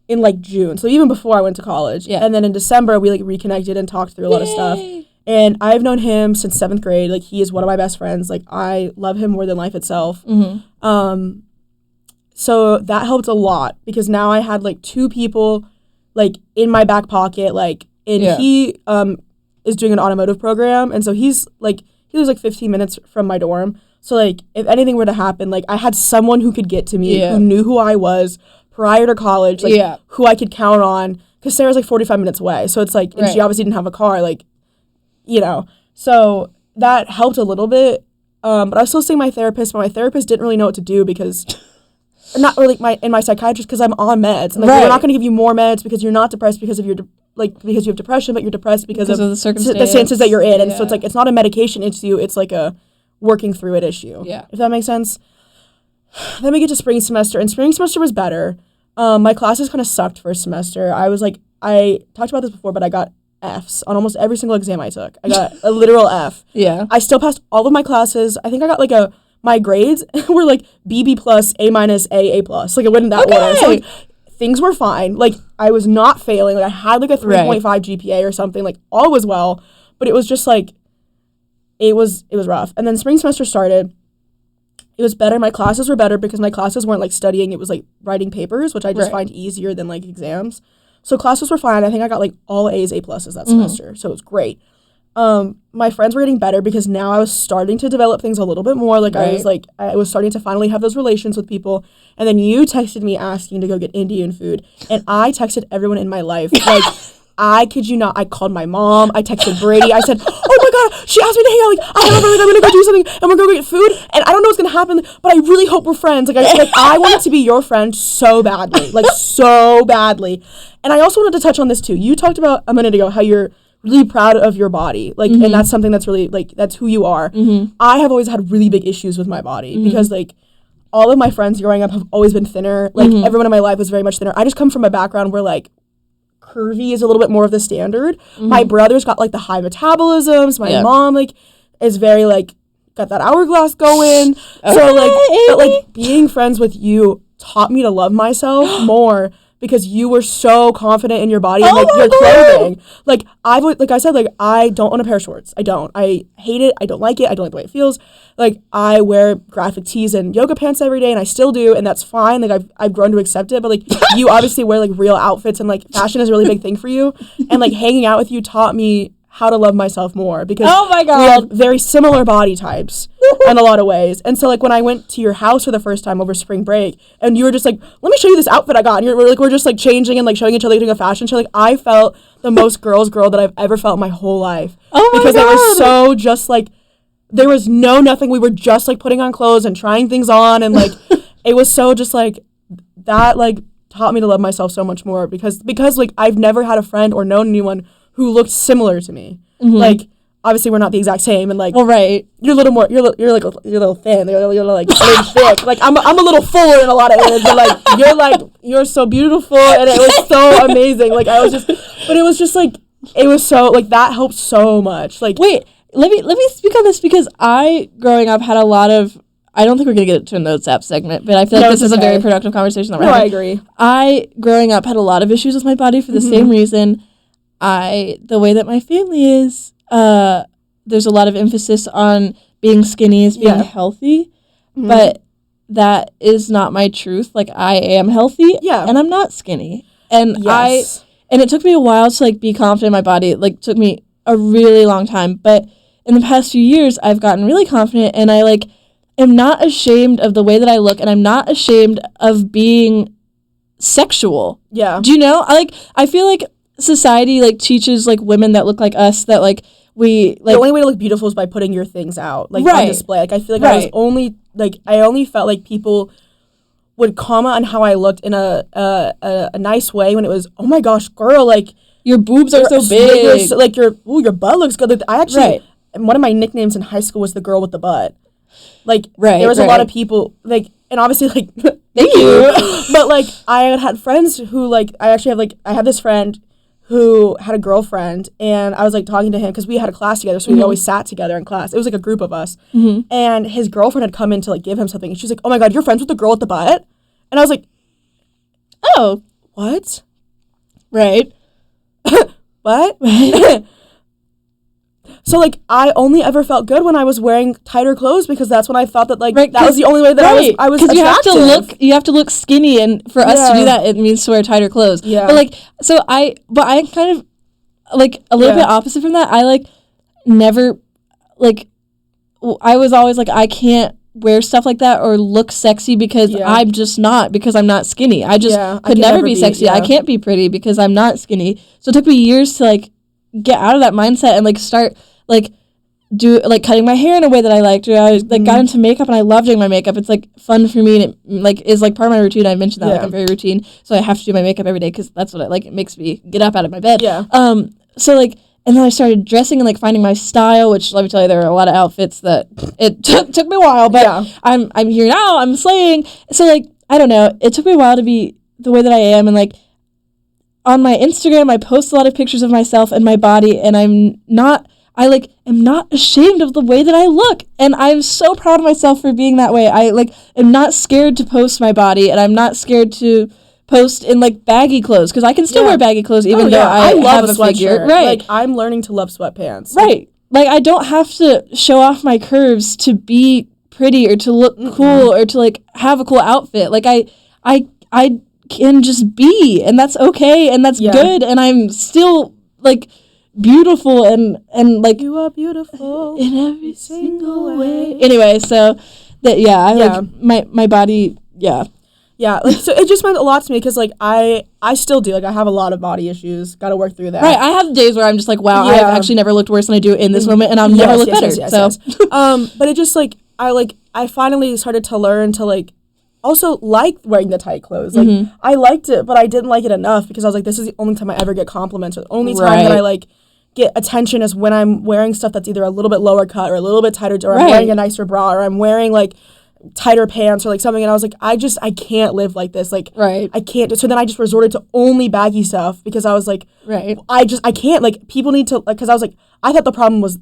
in like June, so even before I went to college. Yeah. And then in December, we like reconnected and talked through a lot of stuff. And I've known him since 7th grade. Like he is one of my best friends. Like I love him more than life itself. Mm-hmm. So that helped a lot because now I had like 2 people like in my back pocket. Like and he is doing an automotive program, and so he lives like 15 minutes from my dorm. So, like, if anything were to happen, like, I had someone who could get to me, who knew who I was prior to college, like, who I could count on. Because Sarah's, like, 45 minutes away. So, it's, like, and she obviously didn't have a car, like, you know. So, that helped a little bit. But I was still seeing my therapist, but my therapist didn't really know what to do because, not really my psychiatrist, because I'm on meds. And, like, we're not going to give you more meds because you're not depressed because of your because you have depression, but you're depressed because of the circumstances that you're in. And so, it's, like, it's not a medication issue. It's, like, a working through it issue. Yeah. If that makes sense. Then we get to spring semester, and spring semester was better. My classes kind of sucked first semester. I talked about this before, but I got Fs on almost every single exam I took. I got a literal F. Yeah. I still passed all of my classes. I think I got like my grades were like BB plus, A minus, A plus. Like it went in that order. So like things were fine. Like I was not failing. Like I had like a 3.5 GPA or something. Like all was well, but it was just like, it was rough. And then spring semester started. It was better. My classes were better because my classes weren't like studying. It was like writing papers, which I just find easier than like exams. So classes were fine. I think I got like all A's, A pluses that semester. So it was great. My friends were getting better because now I was starting to develop things a little bit more. Like I was starting to finally have those relations with people. And then you texted me asking to go get Indian food. And I texted everyone in my life. Like, I kid you not, I called my mom. I texted Brady. I said, oh my God, she asked me to hang out. Like, I have her, like, I'm going to go do something and we're going to go get food. And I don't know what's going to happen, but I really hope we're friends. Like, I wanted to be your friend so badly. Like, so badly. And I also wanted to touch on this too. You talked about a minute ago how you're really proud of your body. Like, and that's something that's really, like, that's who you are. I have always had really big issues with my body because, like, all of my friends growing up have always been thinner. Like, everyone in my life was very much thinner. I just come from a background where, like, curvy is a little bit more of the standard. My brother's got, like, the high metabolisms. My mom, like, is very, like, got that hourglass going. So, like, but, like, being friends with you taught me to love myself more because you were so confident in your body and, like, your clothing. Like, I said, like, I don't own a pair of shorts. I don't. I hate it. I don't like it. I don't like the way it feels. Like, I wear graphic tees and yoga pants every day, and I still do, and that's fine. Like, I've grown to accept it, but, like, you obviously wear, like, real outfits, and, like, fashion is a really big thing for you. And, like, hanging out with you taught me how to love myself more because we have very similar body types in a lot of ways. And so, like, when I went to your house for the first time over spring break and you were just like, let me show you this outfit I got, and we're just like changing and like showing each other doing a fashion show, like, I felt the most girl that I've ever felt in my whole life. Because they were so just like, there was nothing. We were just like putting on clothes and trying things on, and like it was so just like that, like, taught me to love myself so much more because like I've never had a friend or known anyone who looked similar to me. Like, obviously we're not the exact same, and like, you're a little more, you're like you're a little thin, you're like thick. Like, I'm a little fuller in a lot of areas, but like you're so beautiful, and it was so amazing. Like, but it was just like, it was so, like, that helped so much. Like, wait, let me speak on this because I, growing up, had a lot of, I don't think we're going to get to a notes app segment, but I feel like this is a very productive conversation that we're having. I agree. I, growing up, had a lot of issues with my body for the same reason. The way that my family is, there's a lot of emphasis on being skinny as being healthy, but that is not my truth. Like, I am healthy, and I'm not skinny. And and it took me a while to, like, be confident in my body. It, like, took me a really long time, but in the past few years, I've gotten really confident, and I, like, am not ashamed of the way that I look, and I'm not ashamed of being sexual. Yeah. Do you know? I feel like society, like, teaches, like, women that look like us that, like, we, like, the only way to look beautiful is by putting your things out, like, on display. Like, I feel like I only felt like people would comment on how I looked in a nice way when it was, oh my gosh, girl, like, your boobs are so big. Like, your butt looks good. Like, I actually, one of my nicknames in high school was the girl with the butt. Like, there was a lot of people, like, and obviously, like, thank you. But, like, I had friends who, like, I have this friend who had a girlfriend, and I was, like, talking to him because we had a class together, so we always sat together in class. It was, like, a group of us. And his girlfriend had come in to, like, give him something, and she's like, oh my God, you're friends with the girl with the butt? And I was like, oh, what? Right. What? So, like, I only ever felt good when I was wearing tighter clothes because that's when I thought that, like, that was the only way that I was attractive. You have to look skinny, and for us to do that, it means to wear tighter clothes. Yeah. But, like, I kind of, like, a little bit opposite from that. I, like, never, like, I was always, like, I can't wear stuff like that or look sexy because I'm just not, because I'm not skinny. I just could never be sexy. I can't be pretty because I'm not skinny. So it took me years to, like, get out of that mindset and, like, start, like, do, like, cutting my hair in a way that I liked. Or I, like, got into makeup, and I love doing my makeup. It's, like, fun for me, and it, like, is, like, part of my routine. I mentioned that, like, I'm very routine, so I have to do my makeup every day because that's what it makes me get up out of my bed. So, like, and then I started dressing and, like, finding my style, which, let me tell you, there are a lot of outfits that it took me a while, but I'm here now, I'm slaying. So, like, I don't know, it took me a while to be the way that I am, and, like, on my Instagram, I post a lot of pictures of myself and my body, and am not ashamed of the way that I look, and I'm so proud of myself for being that way. I, like, am not scared to post my body, and I'm not scared to post in, like, baggy clothes, because I can still wear baggy clothes even though I love have a figure. Right. Like, I'm learning to love sweatpants. Right. Like, I don't have to show off my curves to be pretty or to look cool or to, like, have a cool outfit. Like, I can just be, and that's okay, and that's good, and I'm still like beautiful and like you are beautiful in every single way. Anyway, so that like my body like so it just meant a lot to me because like I still do, like I have a lot of body issues, gotta work through that. Right, I have days where I'm just like, wow, I've actually never looked worse than I do in this moment, and I'll never look better. But it just like I finally started to learn to like also like wearing the tight clothes. Like I liked it, but I didn't like it enough because I was like, this is the only time I ever get compliments, or the only time that I like get attention is when I'm wearing stuff that's either a little bit lower cut or a little bit tighter, or I'm wearing a nicer bra, or I'm wearing like tighter pants or like something. And I was like, I can't live like this. Like I can't. So then I just resorted to only baggy stuff because I was like, I can't, like people need to, like, because I was like, I thought the problem was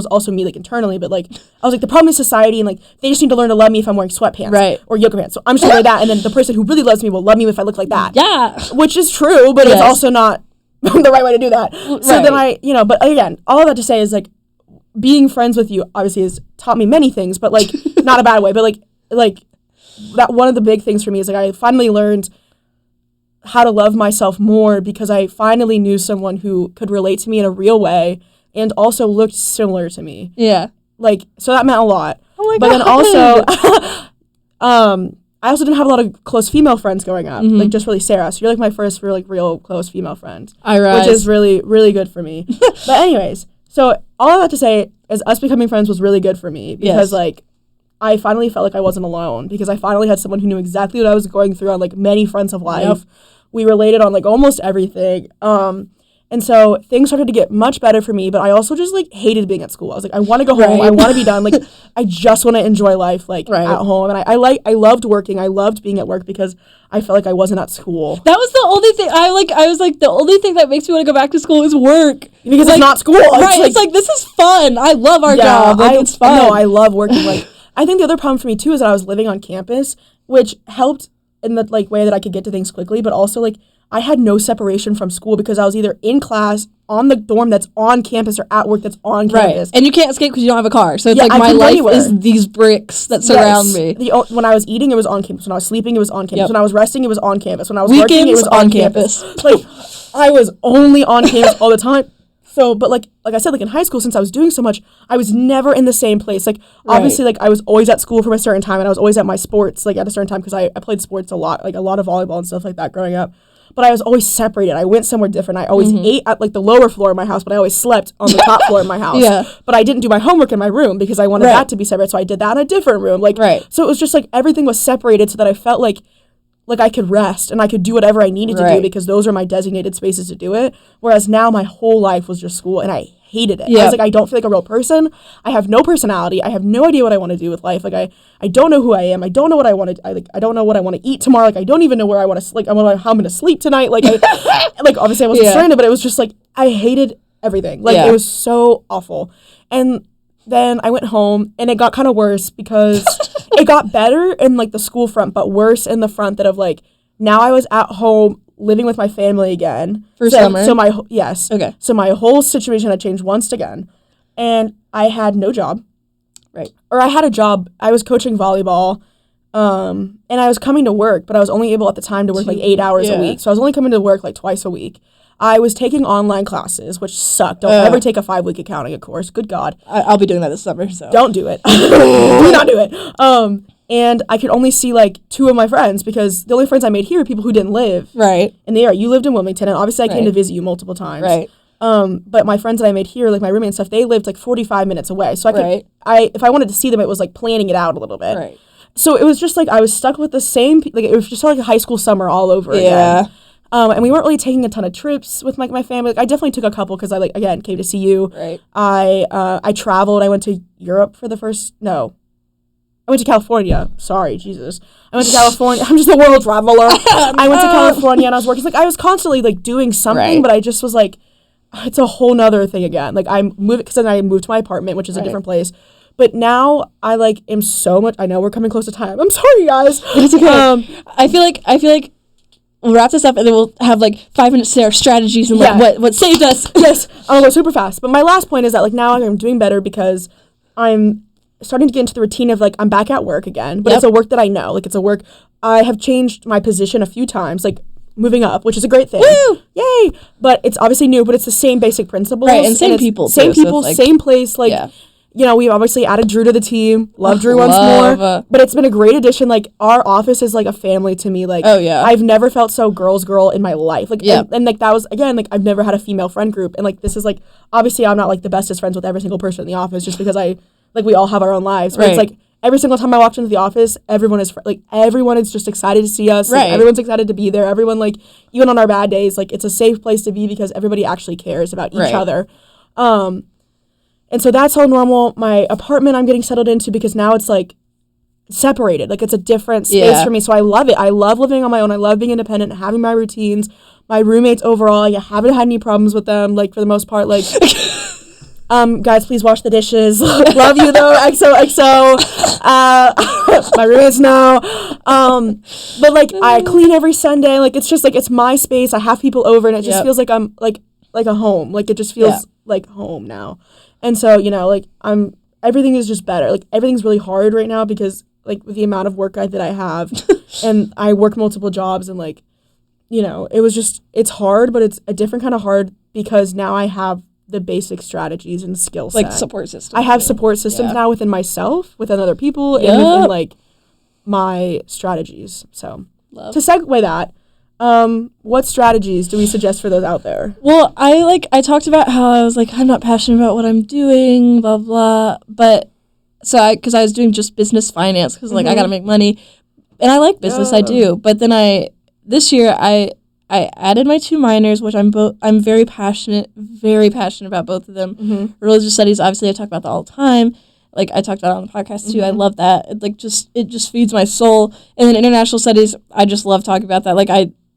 also me, like internally, but like I was like, the problem is society, and like they just need to learn to love me if I'm wearing sweatpants or yoga pants. So I'm just gonna wear that, and then the person who really loves me will love me if I look like that. Yeah, which is true, but it's also not the right way to do that. So then I, but again, all of that to say is like being friends with you obviously has taught me many things, but like not a bad way, but like that one of the big things for me is like I finally learned how to love myself more because I finally knew someone who could relate to me in a real way and also looked similar to me. Yeah. Like, so that meant a lot. Oh my God. But then also, I also didn't have a lot of close female friends growing up, like just really Sarah. So you're like my first real close female friend, which is really, really good for me. But anyways, so all I have to say is us becoming friends was really good for me because like I finally felt like I wasn't alone because I finally had someone who knew exactly what I was going through on like many fronts of life. Yep. We related on like almost everything. And so things started to get much better for me, but I also just, like, hated being at school. I was like, I want to go home. I want to be done. Like, I just want to enjoy life, like, at home. And I loved working. I loved being at work because I felt like I wasn't at school. That was the only thing. I was like, the only thing that makes me want to go back to school is work. Because it's not school. It's like, this is fun. I love our job. Like, it's fun. No, I love working. Like, I think the other problem for me, too, is that I was living on campus, which helped in the, like, way that I could get to things quickly, but also, like, I had no separation from school because I was either in class, on the dorm that's on campus, or at work that's on campus. And you can't escape because you don't have a car. So it's like my life is these bricks that surround me. When I was eating, it was on campus. When I was sleeping, it was on campus. When I was resting, it was on campus. When I was working, it was on campus. Like, I was only on campus all the time. So, but like I said, like in high school, since I was doing so much, I was never in the same place. Like, obviously, like I was always at school from a certain time, and I was always at my sports, like at a certain time, because I played sports a lot, like a lot of volleyball and stuff like that growing up. But I was always separated. I went somewhere different. I always ate at like the lower floor of my house, but I always slept on the top floor of my house. But I didn't do my homework in my room because I wanted that to be separate. So I did that in a different room. Like, so it was just like everything was separated so that I felt like I could rest and I could do whatever I needed to do because those are my designated spaces to do it. Whereas now my whole life was just school, and I hated it. I was like, I don't feel like a real person. I have no personality. I have no idea what I want to do with life. Like, I don't know who I am. I don't know what I want to. I don't know what I want to eat tomorrow. Like, I don't even know where I want to. Like, I don't know how I'm going to sleep tonight. Like, like obviously I wasn't stranded, but it was just like I hated everything. Like, it was so awful. And then I went home, and it got kind of worse because it got better in like the school front, but worse in the front that of like now I was at home living with my family again for summer. So so my whole situation had changed once again, and I had no job, or I had a job. I was coaching volleyball, and I was coming to work, but I was only able at the time to work like 8 hours a week. So I was only coming to work like twice a week. I was taking online classes, which sucked. Don't ever take a 5-week accounting course. Good God. I'll be doing that this summer. So don't do it. Do not do it. And I could only see like 2 of my friends because the only friends I made here are people who didn't live in the area. You lived in Wilmington, and obviously I came to visit you multiple times. But my friends that I made here, like my roommate and stuff, they lived like 45 minutes away. So I could, if I wanted to see them, it was like planning it out a little bit. So it was just like I was stuck with the same, like it was just like a high school summer all over again. And we weren't really taking a ton of trips with my family. Like, I definitely took a couple because I, like, again, came to see you. I traveled. I went to Europe for the first, I went to California. Sorry, Jesus. I went to California. I'm just a world traveler. I went to California, and I was working. Like, I was constantly, like, doing something, but I just was like, it's a whole nother thing again. Like, I moved, because then I moved to my apartment, which is a different place. But now I, like, am so much, I know we're coming close to time. I'm sorry, guys. It's okay. I feel like we'll wrap this up, and then we'll have like 5 minutes to our strategies and like what saved us. Yes, I'll go super fast. But my last point is that like now I'm doing better because I'm starting to get into the routine of, like, I'm back at work again, but it's a work that I know. Like, it's a work, I have changed my position a few times, like, moving up, which is a great thing. Woo! Yay! But it's obviously new, but it's the same basic principles. Right, and same people, too, Same so people, it's like, same place, like, you know, we've obviously added Drew to the team. Love Drew once more. But it's been a great addition. Like, our office is like a family to me. Like, I've never felt so girl in my life. Like, and like, that was, again, like, I've never had a female friend group. And, like, this is, like, obviously I'm not, like, the bestest friends with every single person in the office just because we all have our own lives. But it's, like, every single time I walked into the office, everyone is just excited to see us. Like, everyone's excited to be there. Everyone, like, even on our bad days, like, it's a safe place to be because everybody actually cares about each other. And so that's all normal. My apartment I'm getting settled into because now it's, like, separated. Like, it's a different space for me. So I love it. I love living on my own. I love being independent, having my routines. My roommates overall, I haven't had any problems with them, like, for the most part. Like, guys, please wash the dishes. Love you, though. XOXO. My roommates know. But, like, I clean every Sunday. Like, it's just, like, it's my space. I have people over, and it just feels like I'm, like a home. Like, it just feels like home now. And so, you know, like, everything is just better. Like, everything's really hard right now because, like, with the amount of work that I have, and I work multiple jobs, and, like, you know, it's hard, but it's a different kind of hard because now I have the basic strategies and skill set. Like, support systems. I have support systems now within myself, within other people, and within, like, my strategies. So, to segue that, what strategies do we suggest for those out there? Well, I talked about how I was like, I'm not passionate about what I'm doing, blah, blah. But because I was doing just business finance because, like, I got to make money. And I like business, I do. But then this year, I added my 2 minors, which I'm very passionate about both of them. Religious studies, obviously, I talk about that all the time. Like, I talked about it on the podcast, too. I love that. It just feeds my soul. And then international studies, I just love talking about that.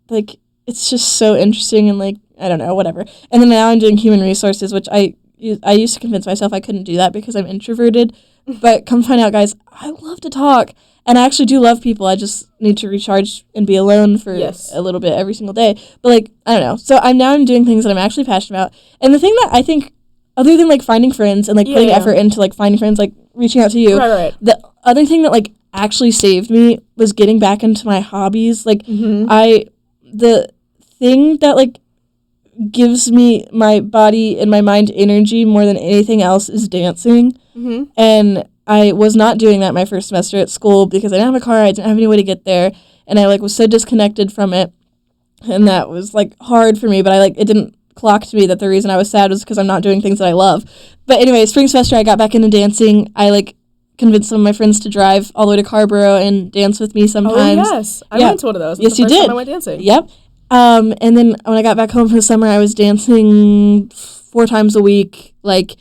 Like, it's just so interesting and, like, I don't know, whatever. And then now I'm doing human resources, which I used to convince myself I couldn't do that because I'm introverted. But come find out, guys, I love to talk. And I actually do love people. I just need to recharge and be alone for a little bit every single day. But, like, I don't know. So I'm doing things that I'm actually passionate about. And the thing that I think, other than, like, finding friends and, like, putting effort into, like, finding friends, like, reaching out to you. Right. The other thing that, like, actually saved me was getting back into my hobbies. Like, the thing that, like, gives me my body and my mind energy more than anything else is dancing. And I was not doing that my first semester at school because I didn't have a car, I didn't have any way to get there, and I, like, was so disconnected from it, and that was, like, hard for me, but it didn't clock to me that the reason I was sad was because I'm not doing things that I love. But anyway, spring semester, I got back into dancing. I, like, convinced some of my friends to drive all the way to Carborough and dance with me sometimes. Oh, yes. I went to one of those. Yes, you did. Time I went dancing. Yep. And then when I got back home for the summer, I was dancing 4 times a week, like,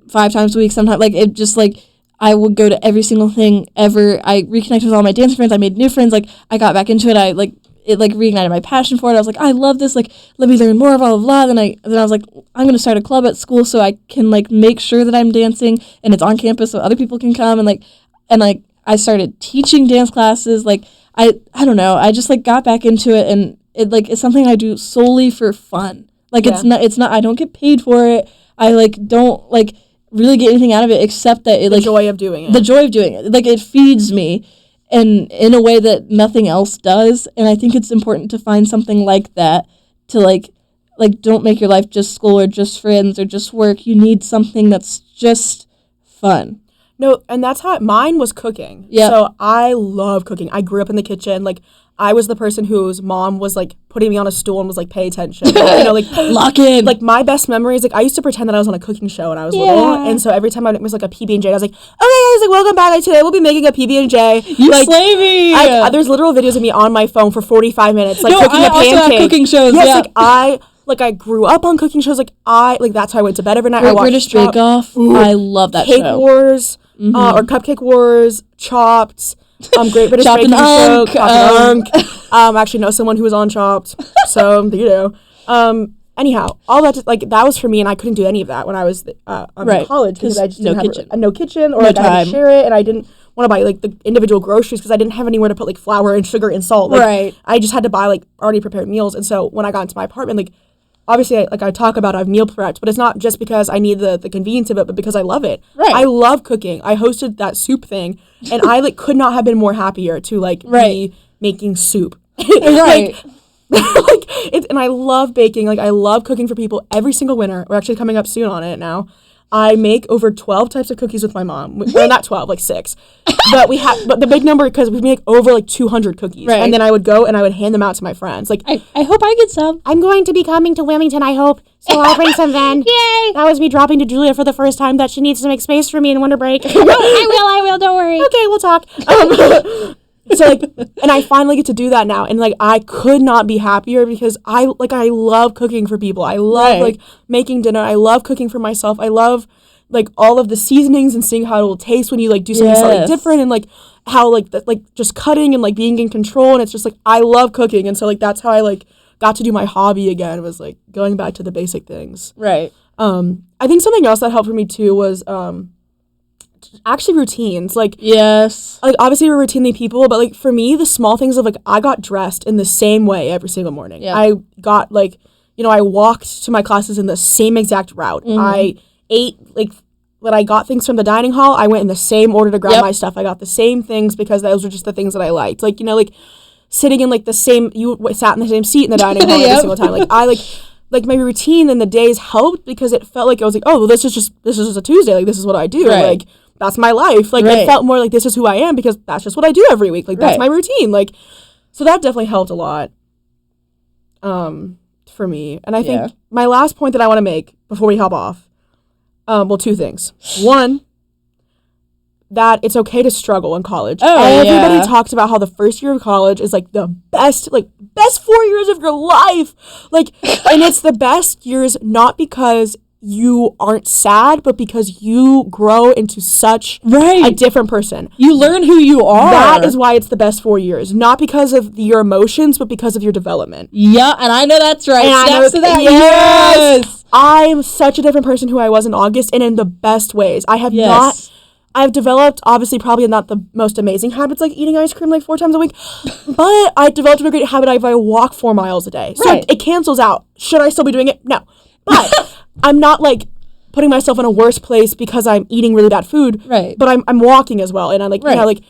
5 times a week sometimes. Like, it just, like, I would go to every single thing ever. I reconnected with all my dancing friends. I made new friends. Like, I got back into it. It reignited my passion for it. I was like, I love this. Like, let me learn more, blah, blah, blah. Then I was like, I'm going to start a club at school so I can, like, make sure that I'm dancing and it's on campus so other people can come. And I started teaching dance classes. Like, I don't know. I just, like, got back into it, and it's something I do solely for fun. Like, it's not, I don't get paid for it. I, like, don't, like, really get anything out of it except that the joy of doing it. The joy of doing it. Like, it feeds me. And in a way that nothing else does. And I think it's important to find something like that to, like, don't make your life just school or just friends or just work. You need something that's just fun. No, and that's how mine was cooking. Yeah. So I love cooking. I grew up in the kitchen. Like, I was the person whose mom was, like, putting me on a stool and was like, pay attention. You know, like, lock in. Like, my best memories, like, I used to pretend that I was on a cooking show when I was little. And so every time I was, like, a PB&J, I was like, okay, guys, like, welcome back. Like, today we'll be making a PB&J. You like, slay me. There's literal videos of me on my phone for 45 minutes, like, cooking a pancake. I also have cooking shows, Yes, I grew up on cooking shows. That's how I went to bed every night. I watched British Bake Off. I love that Cake show. Wars, or Cupcake Wars, Chopped. Great British Baking Show, Chopped and actually know someone who was on Chopped, so you know. Anyhow, all that that was for me, and I couldn't do any of that when I was in college because I just didn't have no kitchen, or I had to share it, and I didn't want to buy like the individual groceries because I didn't have anywhere to put like flour and sugar and salt. I just had to buy like already prepared meals, and so when I got into my apartment, like obviously, I talk about I've meal prepped, but it's not just because I need the convenience of it, but because I love it. Right. I love cooking. I hosted that soup thing, and I like could not have been more happier to like be making soup. Right. And I love baking. Like I love cooking for people every single winter. We're actually coming up soon on it now. I make over 12 types of cookies with my mom. Well, not 12, like 6. But the big number, because we make over like 200 cookies. Right. And then I would go and I would hand them out to my friends. Like I hope I get some. I'm going to be coming to Wilmington, I hope. So I'll bring some then. Yay! That was me dropping to Julia for the first time that she needs to make space for me in winter break. No, I will, don't worry. Okay, we'll talk. So like, and I finally get to do that now, and like I could not be happier because I love cooking for people. I love like making dinner. I love cooking for myself. I love like all of the seasonings and seeing how it will taste when you like do something slightly different, and like how like just cutting and like being in control. And it's just like I love cooking, and so like that's how I like got to do my hobby again. Was like going back to the basic things. Right. I think something else that helped for me too was actually routines. Like like obviously we're routinely people, but like for me the small things of like I got dressed in the same way every single morning. I got like, you know, I walked to my classes in the same exact route. I ate like when I got things from the dining hall, I went in the same order to grab my stuff. I got the same things because those were just the things that I liked. Like, you know, like sitting in like the same, you sat in the same seat in the dining hall every single time. Like I like my routine in the days helped because it felt like I was like, oh, well, this is just a Tuesday. Like this is what I do. Like that's my life. Like it felt more like this is who I am because that's just what I do every week. Like that's my routine. Like, so that definitely helped a lot for me. And I think my last point that I want to make before we hop off, well, 2 things. One, that it's okay to struggle in college. Everybody talks about how the first year of college is like the best 4 years of your life. Like, and it's the best years not because you aren't sad, but because you grow into such a different person. You learn who you are. That is why it's the best 4 years. Not because of your emotions, but because of your development. Yeah, and I know that's right. And to that. Yes! I'm such a different person who I was in August, and in the best ways. I have I've developed, obviously, probably not the most amazing habits, like eating ice cream like 4 times a week, but I developed a great habit of I walk 4 miles a day. So it cancels out. Should I still be doing it? No. But I'm not, like, putting myself in a worse place because I'm eating really bad food. Right. But I'm walking as well. And I'm, like, you know, like,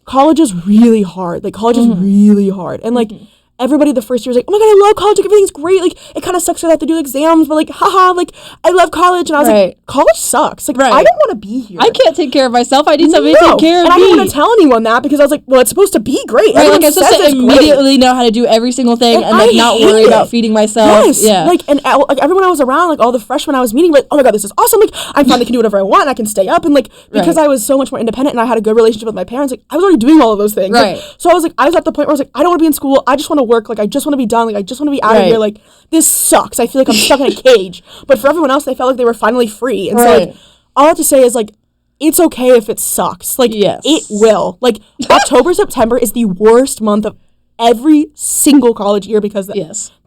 college is really hard. Like, college is really hard. And, like, everybody the first year was like, oh my God, I love college. Like, everything's great. Like, it kind of sucks that I have to do exams, but like, haha, like, I love college. And I was like, college sucks. Like, I don't want to be here. I can't take care of myself. I need somebody to take care of me. And I didn't want to tell anyone that because I was like, well, it's supposed to be great. Right, like, I'm supposed to immediately know how to do every single thing and like, not worry about feeding myself. Yes. Yeah. Like, and like, everyone I was around, like, all the freshmen I was meeting, like, oh my God, this is awesome. Like, I finally can do whatever I want. And I can stay up. And like, because I was so much more independent and I had a good relationship with my parents, like, I was already doing all of those things. Right. Like, so I was at the point where I was like, I don't want to be in school. I just want to work. Like, I just want to be done. Like, I just want to be out of here. Like, this sucks. I feel like I'm stuck in a cage. But for everyone else, they felt like they were finally free. And so, like, all I have to say is, like, it's okay if it sucks. Like, it will. Like, October, September is the worst month of every single college year because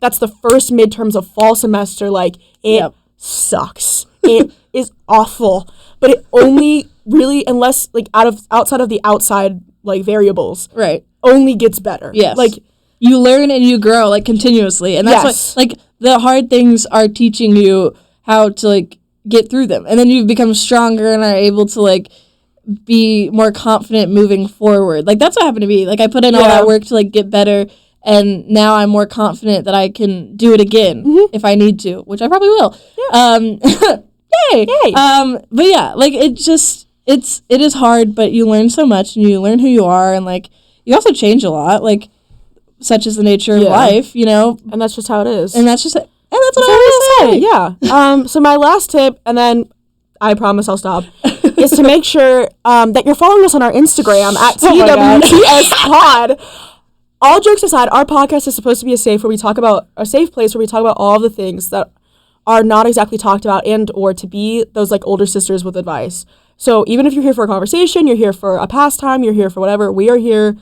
that's the first midterms of fall semester. Like, it sucks. It is awful. But it only really, unless, like, outside of the outside, like, variables, only gets better. Yes. Like, you learn and you grow, like, continuously. And that's why, like, the hard things are teaching you how to, like, get through them. And then you become stronger and are able to, like, be more confident moving forward. Like, that's what happened to me. Like, I put in all that work to, like, get better. And now I'm more confident that I can do it again if I need to, which I probably will. Yeah. Yay! But yeah, like, it is hard, but you learn so much and you learn who you are. And, like, you also change a lot. Like, such is the nature of life, you know? And that's just how it is. And that's what I always say. Yeah. So my last tip, and then I promise I'll stop, is to make sure that you're following us on our Instagram at TWTS Pod. All jokes aside, our podcast is supposed to be a safe place where we talk about all the things that are not exactly talked about and or to be those, like, older sisters with advice. So even if you're here for a conversation, you're here for a pastime, you're here for whatever, we are here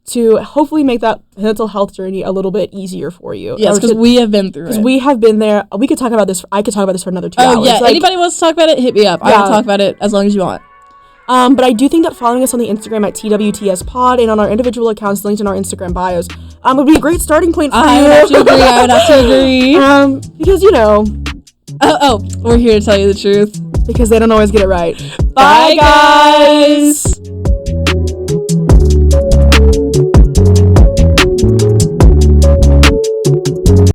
to hopefully make that mental health journey a little bit easier for you. Yes, because we have been through it. Because we have been there. We could talk about this. I could talk about this for another 2 hours. Oh, yeah. Like, anybody wants to talk about it, hit me up. I will talk about it as long as you want. But I do think that following us on the Instagram at TWTS Pod and on our individual accounts linked in our Instagram bios would be a great starting point for you. I would have to agree. Because, you know. Oh, we're here to tell you the truth. Because they don't always get it right. Bye, guys.